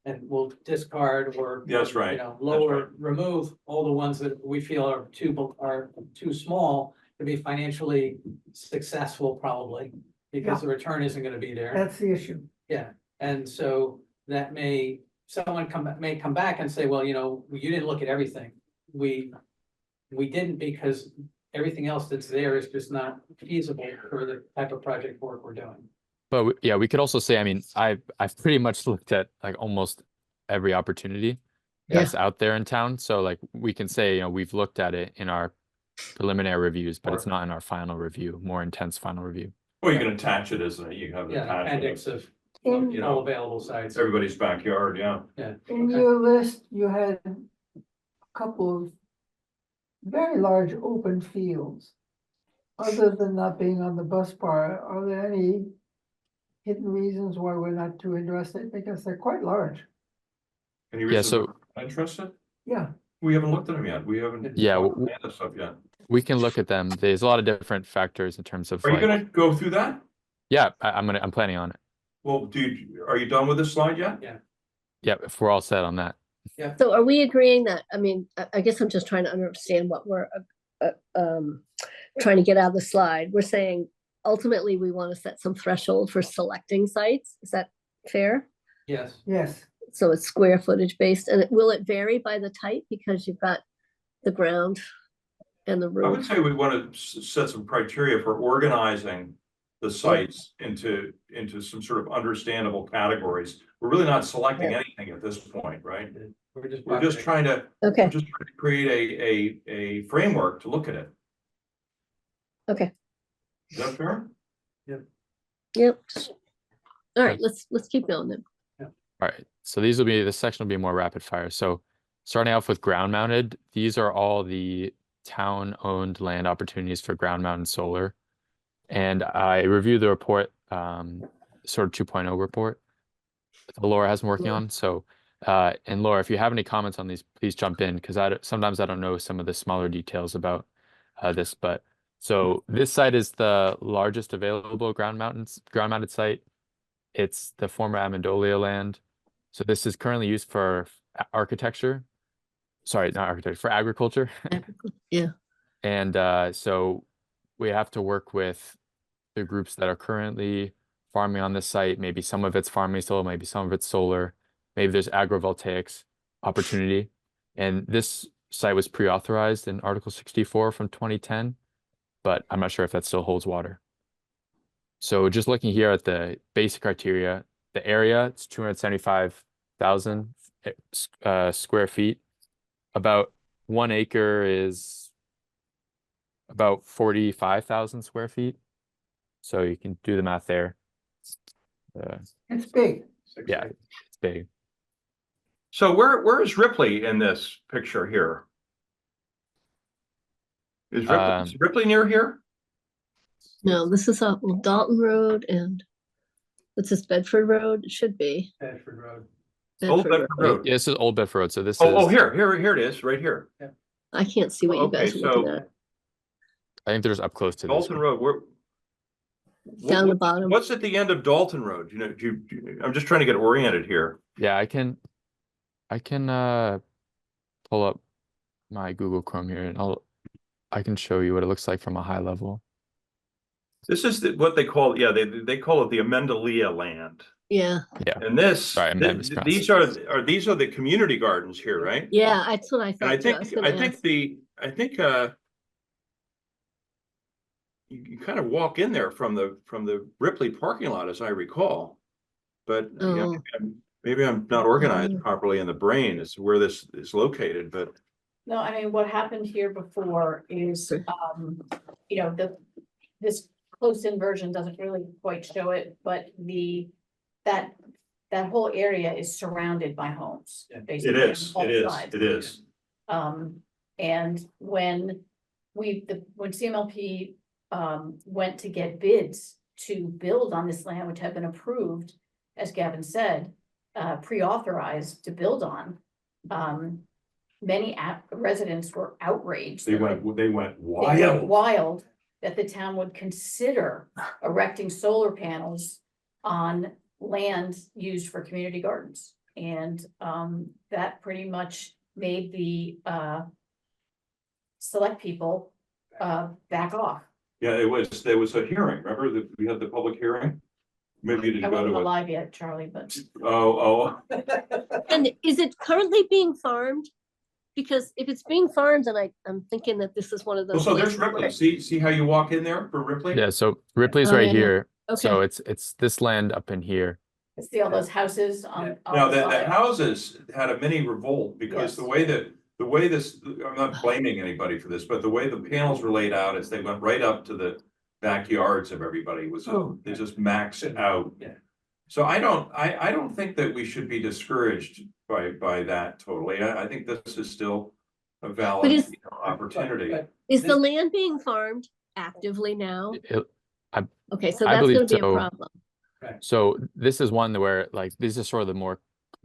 And we'll discard or. That's right. Lower, remove all the ones that we feel are too small to be financially successful, probably. Because the return isn't gonna be there. that's the issue. Yeah, and so that someone may come back and say, well, you didn't look at everything. We didn't, because everything else that's there is just not feasible for the type of project work we're doing. But we could also say, I mean, I've pretty much looked at like almost every opportunity that's out there in town. So like we can say, we've looked at it in our preliminary reviews, but it's not in our final review, more intense final review. well, you can attach it, isn't it? You have an Yeah, an attachment. appendix of, you All know, available sites. everybody's backyard, yeah. In Okay. your list, you had a couple of very large open fields. Other than not being on the bus bar, are there any hidden reasons why we're not too interested? Because they're quite large. Any Yeah, reason so- we're not interested? Yeah, We haven't looked at them yet. We haven't. Yeah, talked about that stuff yet. we can look at them. There's a lot of different factors in terms of Are you like, gonna go through that? yeah, I'm planning on it. Well, are you done with this slide yet? Yeah, if we're all set on that. So are we agreeing that, I mean, I guess I'm just trying to understand what we're trying to get out of the slide. We're saying ultimately we want to set some threshold for selecting sites. Is that fair? Yes. yes. So it's square footage based, and will it vary by the type because you've got the ground and the I would roof? say we want to set some criteria for organizing the sites into some sort of understandable categories. We're really not selecting Yeah. anything at this point, right? We're just. We're just trying to, Okay, create a framework to look at it. okay, Is that fair? yep. All right, let's keep going then. All right, so this section will be more rapid fire. So starting off with ground mounted, these are all the town owned land opportunities for ground mounted solar. And I reviewed the report, sort of 2.0 report that Laura has been working Yeah. on. So, and Laura, if you have any comments on these, please jump in because sometimes I don't know some of the smaller details about this. But so this site is the largest available ground mounted site. It's the former Amendolia land. So this is currently used for architecture. Sorry, not architecture, for agriculture. Yeah. And so we have to work with the groups that are currently farming on this site. Maybe some of it's farming solar, maybe some of it's solar. Maybe there's agrivoltaics opportunity. And this site was pre-authorized in Article 64 from 2010, but I'm not sure if that still holds water. So just looking here at the basic criteria, the area, it's 275,000 square feet. About 1 acre is about 45,000 square feet. So you can do the math there. It's big. Yeah, it's big. So where is Ripley in this picture here? Is Ripley near here? No, this is Dalton Road and what's this, Bedford Road? It should be. Bedford Road. Old Bedford Bedford Road. Road. Yeah, this is Old Bedford Road. So this Oh, is, here it is, right here. I can't see what you Okay, guys are looking so at. I think there's up close to this Dalton one. Road, where? Down the bottom. What's at the end of Dalton Road? You know, I'm just trying to get oriented here. Yeah, I can pull up my Google Chrome here and I can show you what it looks like from a high level. This is what they call, yeah, they call it the Amendolia land. Yeah, Yeah. And this, Sorry, I mispronounced these are the community gardens here, right? yeah, that's what I And I thought too. I was think, gonna ask. you kind of walk in there from the Ripley parking lot, as I recall. But yeah, Oh. maybe I'm not organized Mm. properly in the brain as to where this is located, but No, I mean, what happened here before is, Sure. you know, this close-in version doesn't really quite show it, but that whole area is surrounded by homes. Yeah. Basically, on both sides. it is. And when CMLP went to get bids to build on this land, which had been approved, as Gavin said, pre-authorized to build on, many residents were outraged. They that went wild that the town would consider erecting solar panels on land used for community gardens. And that pretty much made the select people back off. Yeah, there was a hearing, remember that we had the public hearing? Maybe you I didn't go wasn't to it. alive yet, Charlie, but Oh, And is it currently being farmed? Because if it's being farmed, then I'm thinking that this is one of oh, those. so there's places where- Ripley, see how you walk in there for Ripley? Yeah, so Ripley's Oh, right yeah. here. So Okay, it's this land up in here. see all those houses on. Now, the the side? houses had a mini revolt because Yes. the way this, I'm not blaming anybody for this, but the way the panels were laid out is they went right up to the backyards of everybody, Oh. they just maxed it out. Yeah. So I don't think that we should be discouraged by that totally. I think this is still a valid is- opportunity. But Is the this- land being farmed actively now? Okay, so I that's believe gonna be a so. problem. So this is one where like these are sort of the more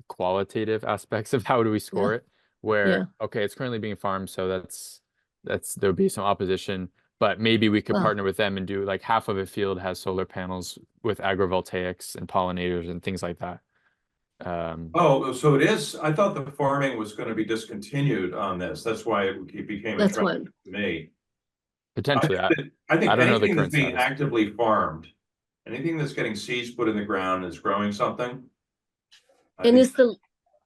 qualitative aspects of how do we score it, where okay, it's currently being farmed, so there'll be some opposition, but maybe we could Well- partner with them and do like half of a field has solar panels with agrivoltaics and pollinators and things like that. Oh, so it is, I thought the farming was gonna be discontinued on this. That's why it became That's attractive what- to me. Potentially, I think I don't know the anything that's current being status. actively farmed, anything that's getting seeds put in the ground and is growing something. I And think is the,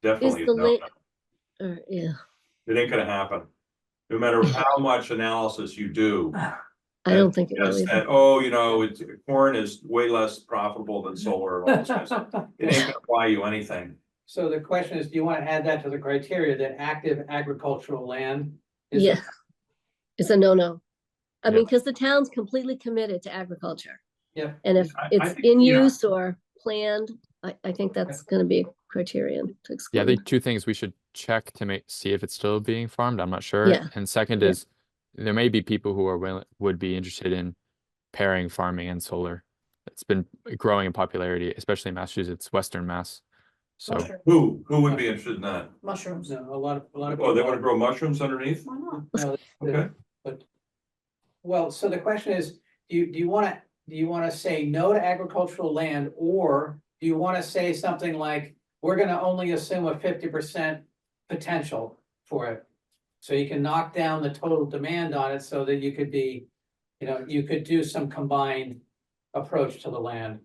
definitely is the no, land, yeah, it ain't gonna happen. No matter how much analysis you do. I don't think it Yes, really. that, oh, corn is way less profitable than solar. And all this kind of stuff. It ain't gonna buy you anything. So the question is, do you want to add that to the criteria that active agricultural land? is Yeah, it's a no-no. I Yeah. mean, because the town's completely committed to agriculture. Yeah. And if I it's think, in yeah. use or planned, I think that's gonna be a criterion to Yeah, I exclude. think two things we should check to see if it's still being farmed. I'm not sure. Yeah. And second Yeah. is there may be people who would be interested in pairing farming and solar. It's been growing in popularity, especially in Massachusetts, Western Mass. So Who would be interested in that? Mushrooms. No, a lot of Oh, they people wanna grow mushrooms underneath? Why not? No, Okay. But, well, so the question is, do you wanna say no to agricultural land, or do you wanna say something like, we're gonna only assume a 50% potential for it? So you can knock down the total demand on it so that you could be, you could do some combined approach to the land.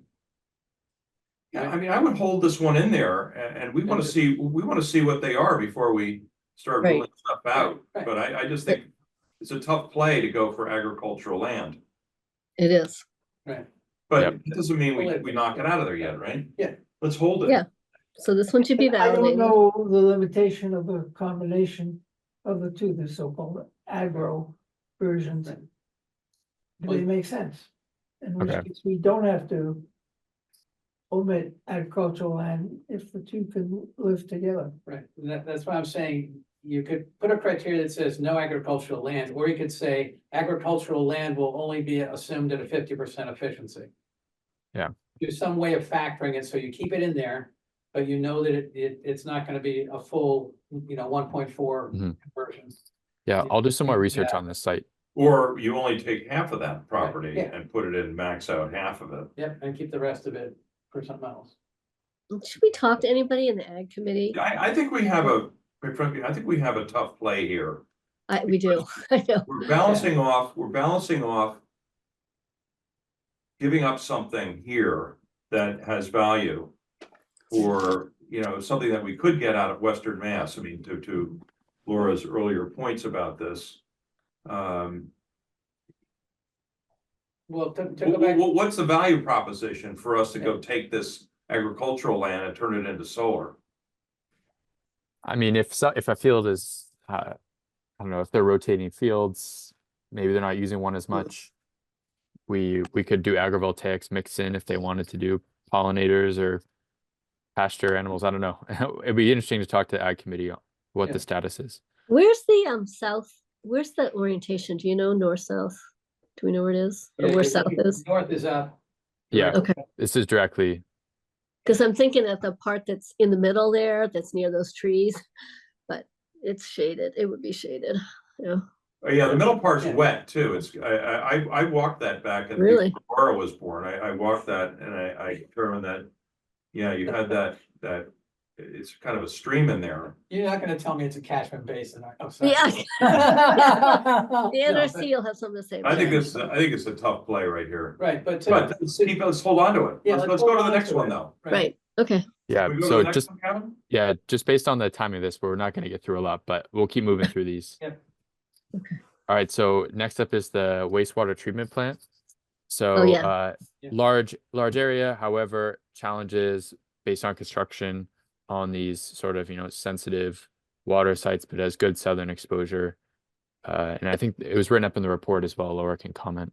Yeah, I mean, I would hold this one in there and we wanna see what they are before we start Right. ruling stuff out. Right. But I just think it's a tough play to go for agricultural land. It is. Right. But Yep. it doesn't mean we knock it out of there yet, right? Yeah. Let's hold it. Yeah. So this one should be I don't validated. know the limitation of the combination of the two, the so-called agro versions. Do they make sense? In which Okay. case, we don't have to omit agricultural land if the two can live together. Right, and that's why I'm saying, you could put a criteria that says no agricultural land, or you could say agricultural land will only be assumed at a 50% efficiency. Yeah. Do some way of factoring it, so you keep it in there, but you know that it's not gonna be a full, 1.4 Mhm. conversion. yeah, I'll do some more research Yeah. on this site. Or you only take half of that property yeah. and put it in, max out half of it. Yep, and keep the rest of it for something else. Should we talk to anybody in the ag committee? I think we have quite frankly, I think we have a tough play here. We do, I know. We're balancing off giving up something here that has value for, something that we could get out of Western Mass. I mean, to Laura's earlier points about this. Well, to go back, What's the value proposition for us to go take this agricultural land and turn it into solar? I mean, if a field is, I don't know, if they're rotating fields, maybe they're not using one as much. We could do agrivoltaics mix in if they wanted to do pollinators or pasture animals. I don't know. It'd be interesting to talk to ag committee on what Yeah. the status is. Where's the south, where's the orientation? Do you know north, south? Do we know where it is? Or where south is? north is up. Yeah, Okay. this is directly, Because I'm thinking at the part that's in the middle there, that's near those trees, but it's shaded. It would be shaded. Yeah, Oh, yeah, the middle part's Yeah. wet too. I walked that back at Really? Laura was born. I walked that and I determined that, yeah, you had that it's kind of a stream in there. You're not gonna tell me it's a catchment basin. I'm sorry. yeah. No, Dan or but- Seal have something to say. I about think that. it's a tough play right here. Right, but. But let's hold on to it. Yeah, Let's go hold to the on next to one it. though. Right, okay. yeah, Can we go to so the next just, one, Kevin? yeah, just based on the timing of this, we're not gonna get through a lot, but we'll keep moving through these. Yep. All right, so next up is the wastewater treatment plant. So, yeah. Yeah. large area, however, challenges based on construction on these sort of, sensitive water sites, but has good southern exposure. And I think it was written up in the report as well. Laura can comment.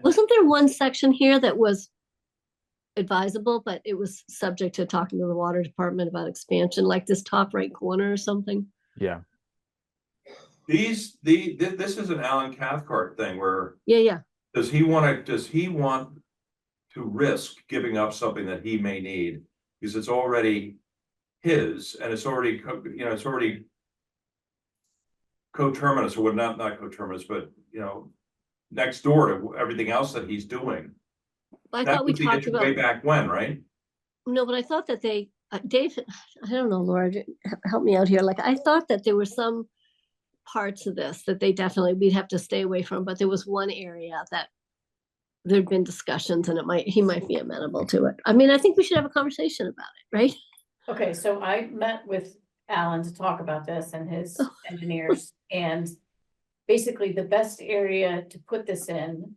Wasn't there one section here that was advisable, but it was subject to talking to the water department about expansion, like this top right corner or something. Yeah. This is an Alan Cathcart thing where, Yeah. does he want to risk giving up something that he may need? Because it's already his, and it's already, it's already coterminous, or what, not coterminous, but, next door to everything else that he's doing. I That thought we was the talked issue about, way back when, right? no, but I thought that they, Dave, I don't know, Laura, help me out here. Like, I thought that there were some parts of this that we'd have to stay away from, but there was one area that there'd been discussions and he might be amenable to it. I mean, I think we should have a conversation about it, right? Okay, so I met with Alan to talk about this and his Oh. engineers, and basically the best area to put this in,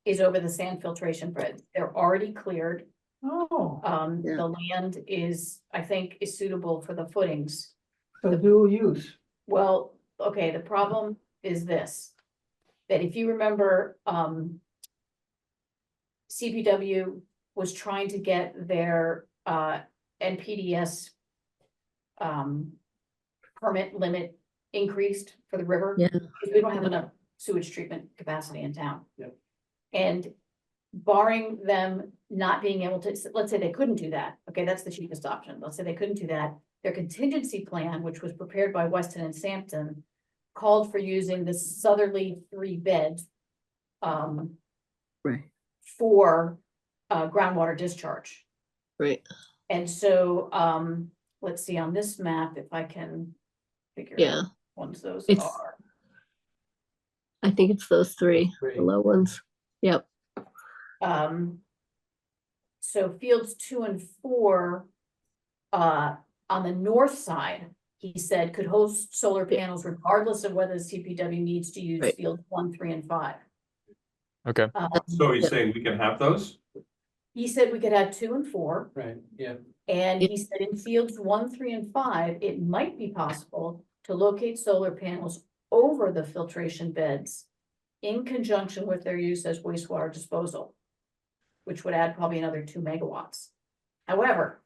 is over the sand filtration bridge. They're already cleared. Oh, Yeah. The land is, I think, is suitable for the footings. so dual use. Well, okay, the problem is this, that if you remember, CPW was trying to get their, NPDS permit limit increased for the river. Yeah. Because we don't have enough sewage treatment capacity in town. Yep. And barring them not being able to, let's say they couldn't do that, okay, that's the cheapest option, let's say they couldn't do that. Their contingency plan, which was prepared by Weston and Sampson, called for using the southerly 3 bed Right. for groundwater discharge. Right. And so, let's see on this map if I can figure Yeah. out ones those It's- are. I think it's those three, Three. the low ones. Yep. So fields 2 and 4, on the north side, he said, could host solar panels regardless of whether the CPW needs to use Right. fields 1, 3, and 5. Okay. So he's Yeah. saying we can have those? He said we could have 2 and 4, Right, yeah. and Yeah. he said in fields 1, 3, and 5, it might be possible to locate solar panels over the filtration beds in conjunction with their use as wastewater disposal, which would add probably another 2 megawatts. However,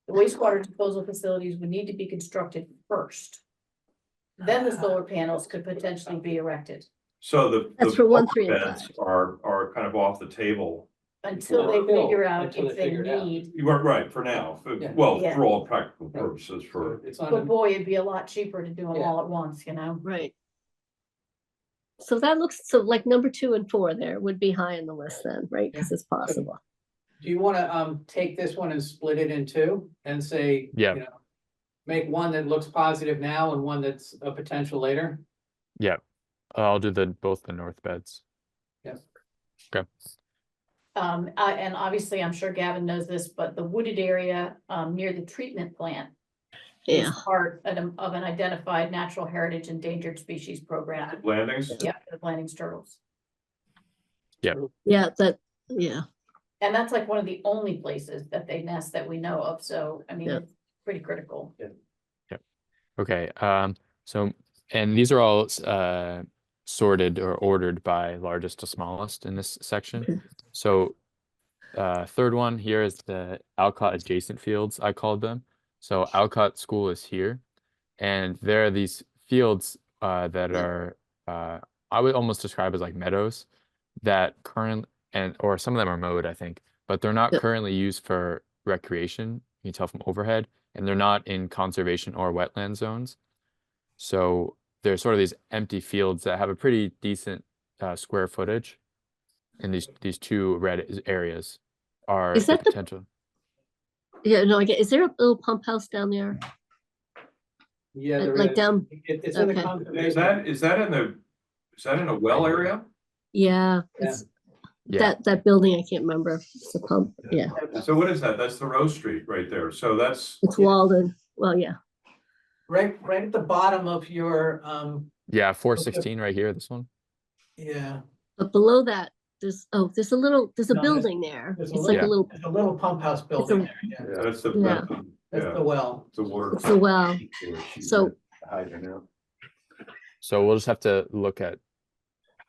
the wastewater disposal facilities would need to be constructed first. Then the solar panels could potentially be erected. So the That's for 1, buffer 3, and beds 5. are kind of off the table. Until they Until- figure out until if they they figure it out. need, You are right, for now, Yeah. well, Yeah. for all practical purposes, for, It's on but the, boy, it'd be a lot cheaper to do them Yeah. all at once, you know? Right. So that looks, so like number 2 and 4 there would be high on the list then, right? Because it's possible. do you wanna, take this one and split it in 2 and say, Yeah. you know, make one that looks positive now and one that's a potential later? Yeah. I'll do both the north beds. Yes. Okay. And obviously, I'm sure Gavin knows this, but the wooded area, near the treatment plant is Yeah. part of an identified natural heritage endangered species program. landings. Yeah, for the Blandings turtles. Yeah, yeah. And that's like one of the only places that they nest that we know of, so, I mean, Yeah. it's pretty critical. Okay. So, and these are all sorted or ordered by largest to smallest in this section. Okay. So, third one here is the Alcott adjacent fields, I called them. So Alcott School is here, and there are these fields that are I would almost describe as like meadows that or some of them are mowed, I think, but they're not Yep. currently used for recreation. You can tell from overhead, and they're not in conservation or wetland zones. So there's sort of these empty fields that have a pretty decent square footage, and these 2 red areas are Is the that the- potential. Yeah, no, I get, is there a little pump house down there? Yeah, there Like is. down, It's in the. okay. Is that in a well area? yeah, Yeah. it's Yeah. that building, I can't remember. It's the pump, yeah. So what is that? That's the Rose Street right there. So that's, It's Walden, well, yeah. Right at the bottom of your, Yeah, 416 right here, this one. yeah, But below that, there's a No, there's- building there. there's It's a like a Yeah. little, there's a little pump house building there, yeah. that's the, Yeah. That's yeah, the well. it's the water. it's a well. So, So we'll just have to look at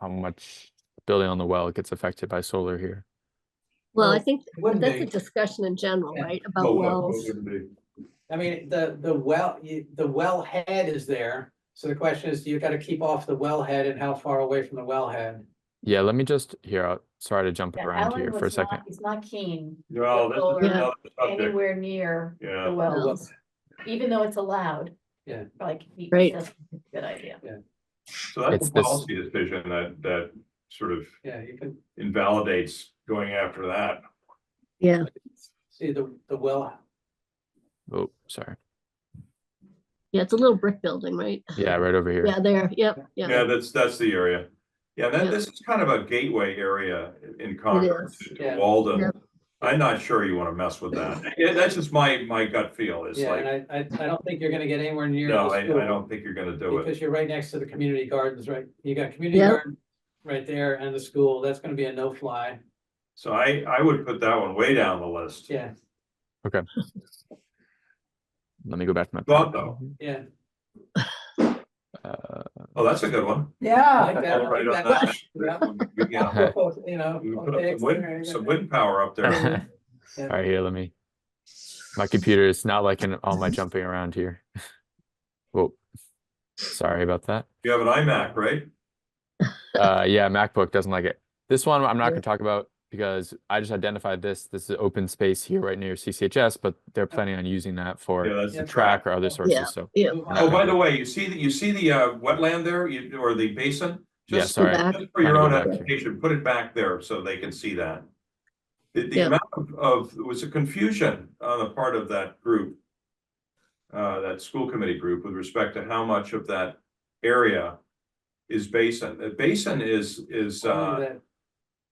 how much building on the well gets affected by solar here. Well, I Well, think it wouldn't that's a be. discussion in general, Yeah. right, Well, about what wells. would it be? I mean, the well, the well head is there, so the question is, you gotta keep off the well head and how far away from the well head? Yeah, let me just here. Sorry to jump Yeah, around Alan here for a was not, second. he's not keen. No, with this is solar Yeah. another subject. Anywhere near Yeah. the wells, Wells. even though it's allowed. Yeah. Like, he Right. doesn't think it's a good idea. So that's It's a this- policy decision that sort of Yeah, you can invalidates going after that. Yeah, see the well, Oh, sorry. yeah, it's a little brick building, right? Yeah, right over here. Yeah, there, yep, Yeah, yeah, that's the area. Yeah, Yeah. this is kind of a gateway area in Concord is. to Yeah. Walden. Yeah. I'm not sure you want to mess with that. Yeah, that's just my gut feel is yeah, like, and I don't think you're gonna get anywhere near no, the I school. don't think you're gonna do it. Because you're right next to the community gardens, right? You got community Yep. garden right there and the school, that's gonna be a no fly, So I would put that one way down the list. yeah, Okay. Let me go back to my. Thought PowerPoint yeah. here. Oh, that's a good one. I Yeah, like that, I Right like on that. that. Yeah. Yeah, You know. we can put okay, up some wind power up there. All right, here, let me. My computer is not liking all my jumping around here. Whoa. Sorry about that. You have an iMac, right? Yeah, MacBook doesn't like it. This one I'm not Yeah. gonna talk about because I just identified this. This is open space here right near CCHS, but they're planning on using that for Yeah, that's Yeah. the track track. or other sources. So yeah. Move Oh, on. by the way, you see the wetland there, or the basin? yeah, Just sorry. back. just for your Trying own to go back here. application, put it back there so they can see that. The Yeah. amount of, it was a confusion on the part of that group. That school committee group with respect to how much of that area is basin. The basin is, Only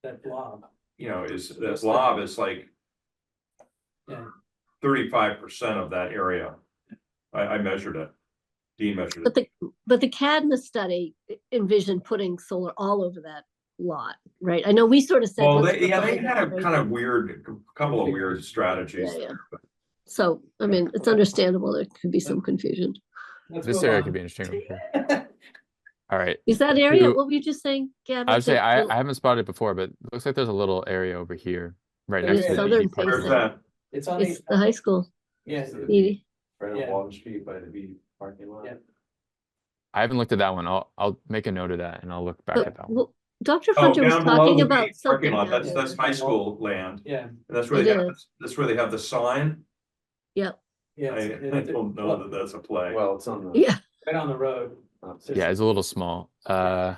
that blob, you know, is, that Just blob the- is like yeah, 35% of that area. I measured it. Dean measured But it. the Cadmus study envisioned putting solar all over that lot, right? I know we sort of said. Well, let's they had refine that, a right? kind of weird, couple of weird strategies. Yeah, yeah. So, I mean, it's understandable, there could be some confusion. let's This move area on. could be interesting over here. All right. Is that area, So- what were you just saying, Gavin? I would say That I little- haven't spotted it before, but it looks like there's a little area over here right There next to is. the Southern EV parking Where's Basin. lot. that? It's on It's the high school, yeah, Edie. Right on Yeah. Walden Street by the V parking lot. Yeah. I haven't looked at that one. I'll make a note of that and I'll look back But, at that one. well, Dr. Oh, Hunter was down below talking the about parking something. lot, down that's there. high school land. yeah, And that's where It they have, is. that's where they have the sign. Yep, yeah. I it's- don't know that that's a play. Well, it's on the. yeah, Right on the road. opposite Yeah, it's a little small. Okay.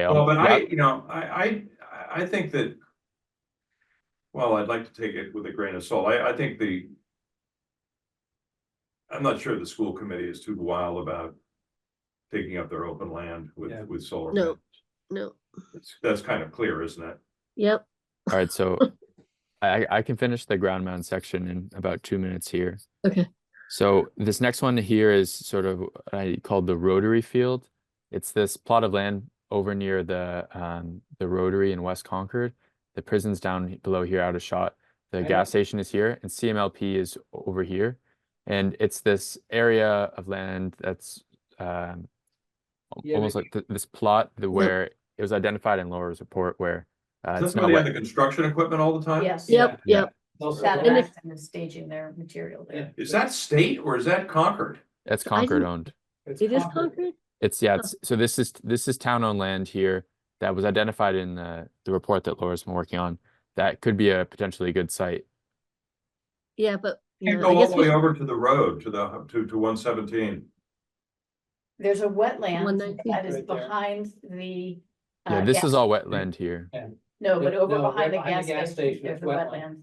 Well, but yeah, you know, I think that. Well, I'd like to take it with a grain of salt. I think I'm not sure the school committee is too wild about taking up their open land Yeah. with solar. No. panels. no, That's kind of clear, isn't it? yep, All right, so I can finish the ground mount section in about 2 minutes here. okay, So this next one here is sort of what I called the rotary field. It's this plot of land over near the Rotary in West Concord. The prison's down below here out of shot. The Okay. gas station is here and CMLP is over here. And it's this area of land that's Yeah, almost but- like this plot where it was identified in Laura's report where Is it's that not where they have wet. the construction equipment all the time? Yes. yep, Yeah. yep. Also, Shadow And if- Act and staging their material there. Is that state or is that Concord? It's I Concord didn't- owned. it's It is Concord. Concord? It's yeah, it's so this is town-owned land here that was identified in the report that Laura's been working on. That could be a potentially good site. Yeah, but, Can't yeah, go I all guess the we way should, over to the road, to 117. There's a wetland 119. that is Right there. behind the. Yeah, this gas- is all wetland here. No, but over No, behind the right behind gas station, there's it's a wetland.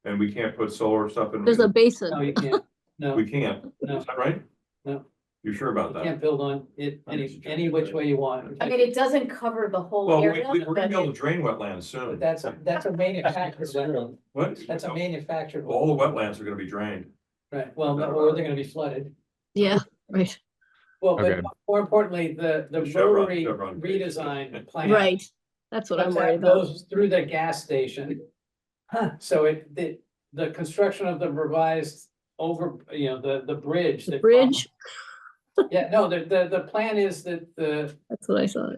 And we can't put solar stuff in. there's a basin. No, you can't, no, We can't, no, is that right? no, You sure about you that? can't build on it any which way you want. I mean, it doesn't cover the whole Well, area, we're gonna but be able to it- drain wetlands But soon. that's a manufactured wetland, What? that's a manufactured, All wetland. the wetlands are gonna be drained. Right, well, no, or they're gonna be flooded. Yeah, right, Well, Okay. but more importantly, the Chevron rotary case. redesign plan. right. That's what I'm worried about. Goes through the gas station. So the construction of the revised the bridge. The that- bridge, Yeah, no, the plan is that that's what I thought.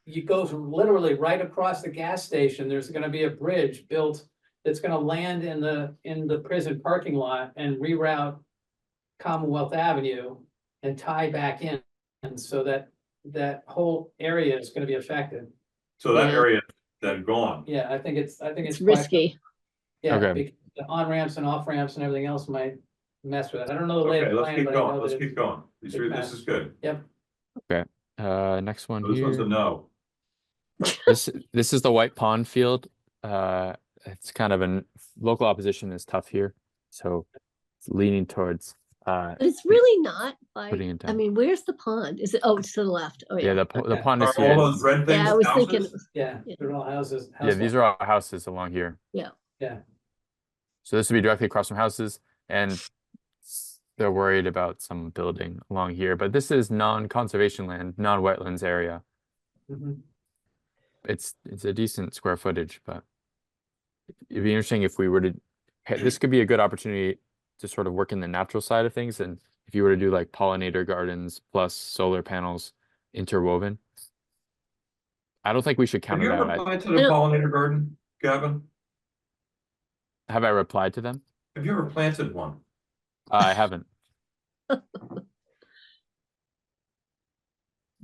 you go literally right across the gas station, there's gonna be a bridge built it's gonna land in the prison parking lot and reroute Commonwealth Avenue and tie back in, and so that whole area is gonna be affected. So that Yeah. area then gone. Yeah, I think it's It's quite- risky. Yeah, Okay. because the on-ramps and off-ramps and everything else might mess with it. I don't know the lay of Okay, the let's plan, keep but I know going, that let's it's. keep going. This is good. Next one So this one's a here. no. This is the White Pond Field. It's kind of local opposition is tough here, so it's leaning towards But it's really not like, putting it I down. mean, where's the pond? Is it, oh, it's to the left. Oh, Yeah, yeah. the Okay. pond is Are here. all those red things Yeah, I was thinking, it houses? was- Yeah, Yeah. they're all houses. Yeah, these are all houses along here. Yeah. Yeah. So this would be directly across from houses, and they're worried about some building along here, but this is non-conservation land, non-wetlands area. Mhm. It's a decent square footage, but it'd be interesting if we were to, this could be a good opportunity to sort of work in the natural side of things, and if you were to do like pollinator gardens plus solar panels interwoven. I don't think we should Have count you it ever out. planted a pollinator garden, Gavin? Have I replied to them? Have you ever planted one? I haven't.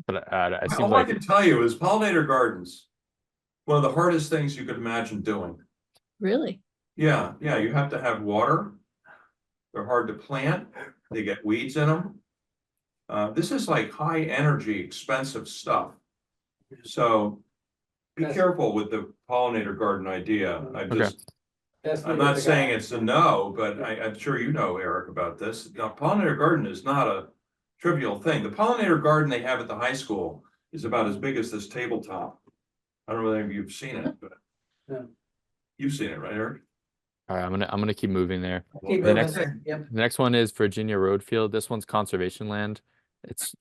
But it seems All I like, can tell you is pollinator gardens, one of the hardest things you could imagine doing. Really? Yeah, you have to have water. They're hard to plant. They get weeds in them. This is like high energy, expensive stuff. So be That's- careful with the pollinator garden idea. I'm not saying it's a no, but I'm sure you know, Eric, about this. Now, pollinator garden is not a trivial thing. The pollinator garden they have at the high school is about as big as this tabletop. I don't know whether you've seen it, but Yeah. you've seen it, right, Eric? all right, I'm gonna keep moving there. Keep The moving next- there. Yep. The next one is Virginia Road Field. This one's conservation land.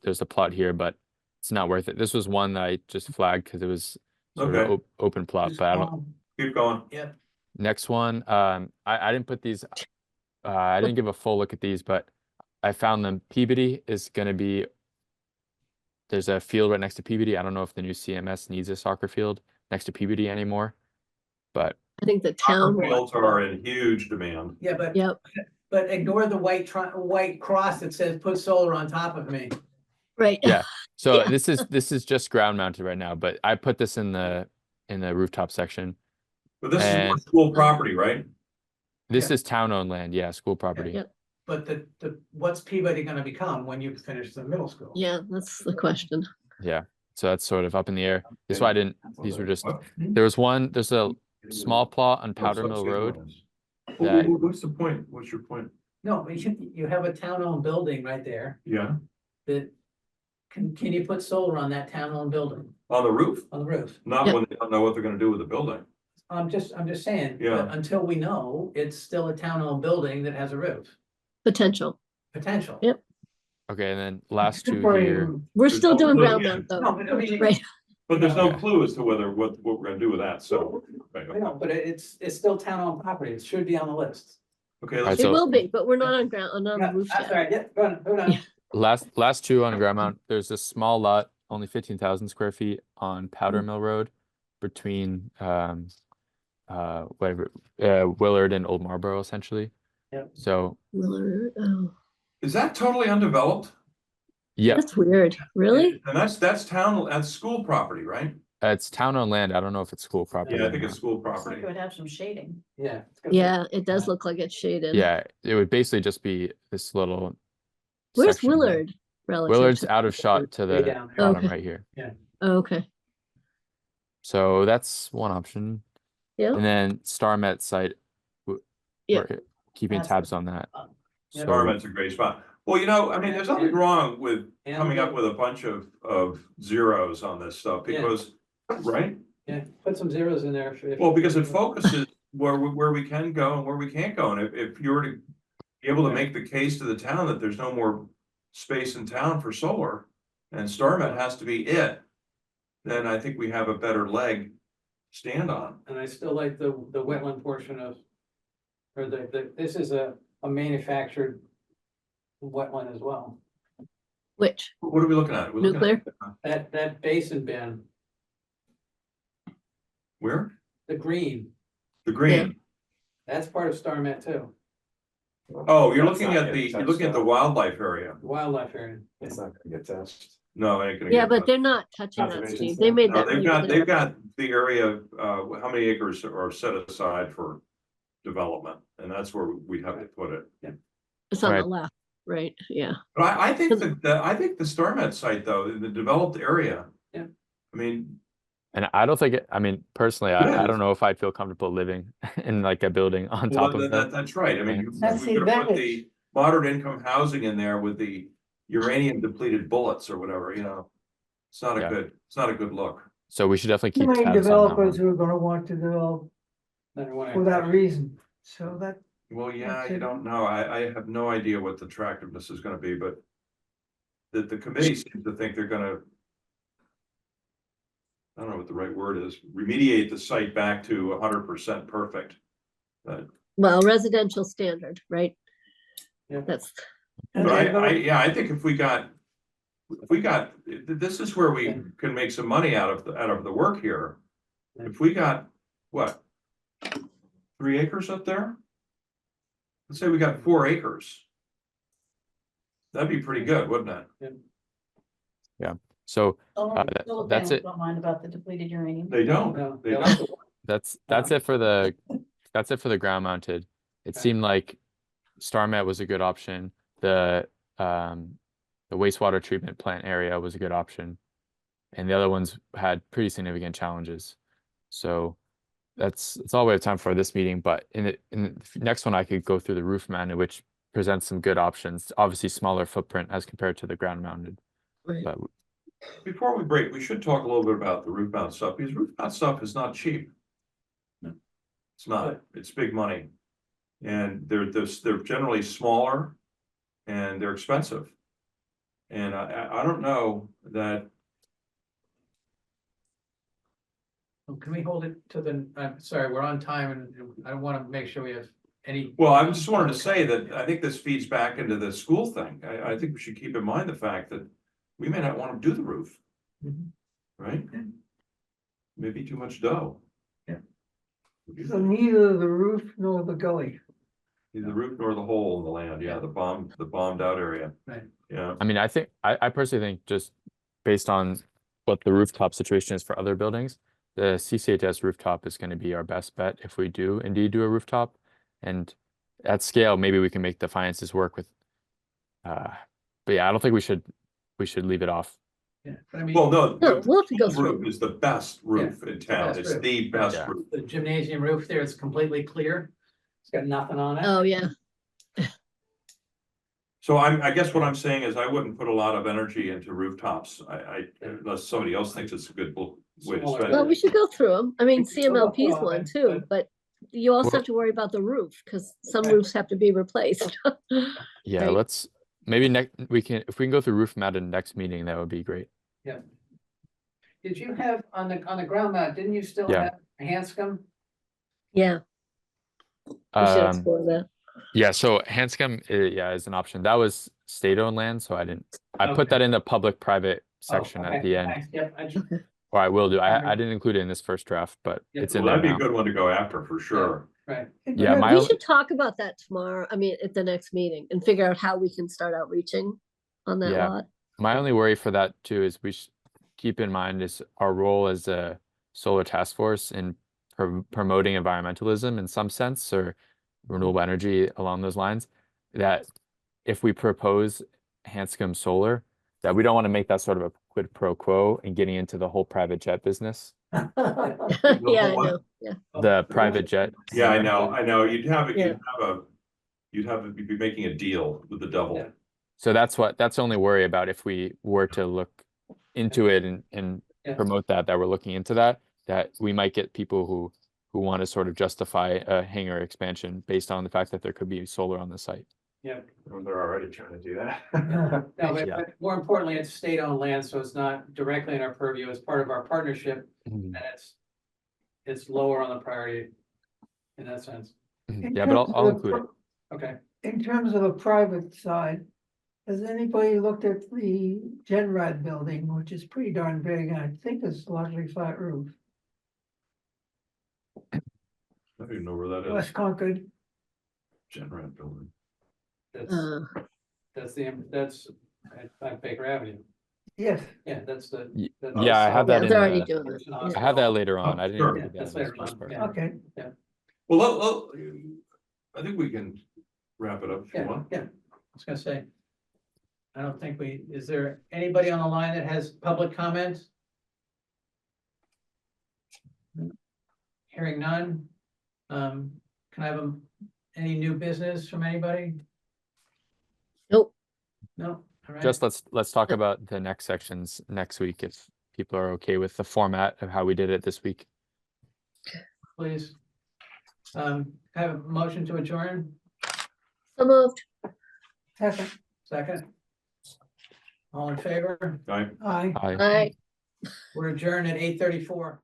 There's a plot here, but it's not worth it. This was one that I just flagged because it was sort of Okay. open plot, but I don't. Keep going. Yep. Next one, I didn't put these, I didn't give a full look at these, but I found them. Peabody is gonna be, there's a field right next to Peabody. I don't know if the new CMS needs a soccer field next to Peabody anymore, but I think the Soccer town. fields are in huge demand. Yeah, but Yep, ignore the white cross that says put solar on top of me. right. Yeah. So Yeah. this is just ground mounted right now, but I put this in the rooftop section. But this is more And- school property, right? This Yeah. is town owned land, yeah, school property. Yep. But what's Peabody gonna become when you finish the middle school? Yeah, that's the question. Yeah. So that's sort of up in the air. That's why I didn't, these were just, What? there's a small plot on Powder Mill Road. that- What's the point? What's your point? No, but you have a town-owned building right there Yeah, that, can you put solar on that town-owned building, on the roof, on the roof? not Yep. when they don't know what they're gonna do with the building. I'm just saying, Yeah. but until we know, it's still a town-owned building that has a roof, Potential. potential. Yep. Okay, and then last two Before here. you- We're There's still no doing clue ground yet. mount though. No, but I mean, Right, But there's no Okay. clue as to what we're gonna do with that, so. right, I know, but it's still town-owned property, it should be on the list. Okay, Alright, let's, it so- will be, but we're not on ground, on the Yeah, roof that's yet. all right, yeah, go on. Yeah. Last two on ground mount, there's a small lot, only 15,000 square feet on Powder Mill Road between, Willard and Old Marlboro essentially. Yep. So, Willard, oh, is that totally undeveloped? yeah, that's weird. Really? And that's that's school property, right? it's town owned land. I don't know if it's school property. Yeah, I or think not. it's school Looks like property. it would have some shading. Yeah. Yeah, it does look like it's shaded. Yeah, it would basically just be this little. Where's section here. Willard relative? Willard's to- out of shot to Way the down there. bottom Okay. right here. Oh, okay, So that's one option. yeah, And then Star Met site. Yeah. we're keeping That's tabs the- on that. Yeah. So- Starman's a great spot. Well, I mean, there's nothing wrong with And- coming up with a bunch of zeros on this stuff Yeah. because, right? Yeah, put some zeros in there. Well, because it focuses where we can go and where we can't go. And if you were to be able to make the case to the town that there's no more space in town for solar and Starmet has to be it, then I think we have a better leg to stand on. And I still like the wetland portion of, or this is a manufactured wetland as well. which, What are we looking at? We're looking at- That basin bin, Where? the green, The green. That's part of Star Met too, Oh, you're That's looking not at getting you're looking at the touched wildlife area. the wildlife area. It's not gonna get touched. No, it ain't gonna Yeah, get but touched. they're not touching that, Conservation Steve. stuff. They made No, that. they've really got, clear. they've got the area, how many acres are set aside for development, and that's where we'd have to put it. It's on the Right. left, right? Yeah. But I think I think the StarMet site though, in the developed area. Yeah. I mean, And I don't think I mean, personally, It I is. don't know if I'd feel comfortable living in like a building on well, top of that. that's right, I mean, That's we the could have put advantage. the moderate income housing in there with the uranium depleted bullets or whatever, you know. It's not a Yeah. good, it's not a good look. So we should definitely Too keep many tabs on that developers one. who are gonna want to develop Another one. for that reason, so that, Well, yeah, That's you it. don't know, I have no idea what the attractiveness is gonna be, but. The committee seems to think they're gonna. I don't know what the right word is, remediate the site back to 100% perfect. But Well, residential standard, right? Yeah. That's, and But they're gonna- yeah, I think if we got, this is where we can make some money out of the work here. If we got, what? 3 acres up there? Let's say we got 4 acres. That'd be pretty good, wouldn't it? So Solar that's panels it. Don't mind about the depleted uranium. They don't, No, they no. don't. That's it for the ground mounted. It Okay. seemed like StarMet was a good option. The wastewater treatment plant area was a good option. And the other ones had pretty significant challenges. So that's all we have time for this meeting. But in the next one, I could go through the roof mounted, which presents some good options. Obviously, smaller footprint as compared to the ground mounted. right. But Before we break, we should talk a little bit about the roof mount stuff, because roof mount stuff is not cheap. It's not, it's big money. And they're generally smaller and they're expensive. And I don't know that, Well, can we hold it to the, I'm sorry, we're on time and I want to make sure we have any. well, I just wanted to say that I think this feeds back into the school thing. I think we should keep in mind the fact that we may not want to do the roof, Mhm. right? Maybe too much dough. Yeah. so neither the roof nor the gully. Neither the roof nor the hole in the land, yeah, the bombed out area. Right. Yeah, I mean, I personally think just based on what the rooftop situation is for other buildings, the CCHS rooftop is going to be our best bet if we do indeed do a rooftop. And at scale, maybe we can make the finances work with. But yeah, I don't think we should leave it off. Yeah, but I mean, well, no, No, the we'll have to go roof through. is the best roof in town. best It's roof. the best Yeah. roof. the gymnasium roof there is completely clear. It's got nothing on it. Oh, yeah. So I guess what I'm saying is I wouldn't put a lot of energy into rooftops. Unless somebody else thinks it's a good way to Smaller. spend Well, we it. should go through them. I mean, We can go through CMLP's 'em, one too, but you also Well- have to worry about the roof because some Right. roofs have to be replaced. Yeah, Right. let's maybe if we can go through roof mounted next meeting, that would be great. Did you have on the ground mount, didn't you still Yeah. have Hanscom? Yeah, we should Um, explore that. yeah, so Hanscom, yeah, is an option. That was state-owned land, so I put Okay. that in the public-private section Oh, at the end, thanks. Yep, I just, or I will do. Okay. I didn't include it in this first draft, but Yeah. it's in Well, there that'd be a now. good one to go after for sure. right, Yeah, my We own- should talk about that tomorrow, I mean, at the next meeting and figure out how we can start outreaching on that Yeah. lot. My only worry for that too is we should keep in mind is our role as a solar task force in promoting environmentalism in some sense or renewable energy along those lines. That if we propose Hanscom Solar, that we don't want to make that sort of a quid pro quo and getting into the whole private jet business. Yeah, I what? know, yeah. The private jet. Yeah, I know. You'd Yeah. be making a deal with the devil. Yeah. So that's the only worry about if we were to look into it and Yeah. promote that we're looking into that we might get people who want to sort of justify a hangar expansion based on the fact that there could be solar on the site. yeah. Well, they're already trying to do that. No, but Yeah. but more importantly, it's state-owned land, so it's not directly in our purview. It's part of our partnership and it's lower on the priority in that sense. In Yeah, but terms I'll of include it. Okay, In terms of a private side, has anybody looked at the Genrad building, which is pretty darn big, and I think it's largely flat roof? I don't even know where that is. West Concord, Genrat building. That's, Uh, that's at Baker Avenue. yes, Yeah, that's the. Y- that's- yeah, I have Yeah, that in they're already the, doing this. Hospital. I have that later on. Oh, I didn't sure. even do Yeah, that that's in this later first on, part. yeah. okay. Well, I think we can wrap it up if you Yeah, want. yeah, I was gonna say. I don't think is there anybody on the line that has public comments? Hearing none. Can I have any new business from anybody? Nope. No, all right. Just let's talk about the next sections next week if people are okay with the format of how we did it this week. Please. Have a motion to adjourn, So moved. Second, second. All in favor? Aye. aye. Aye. Aye. We're adjourned at 8:34.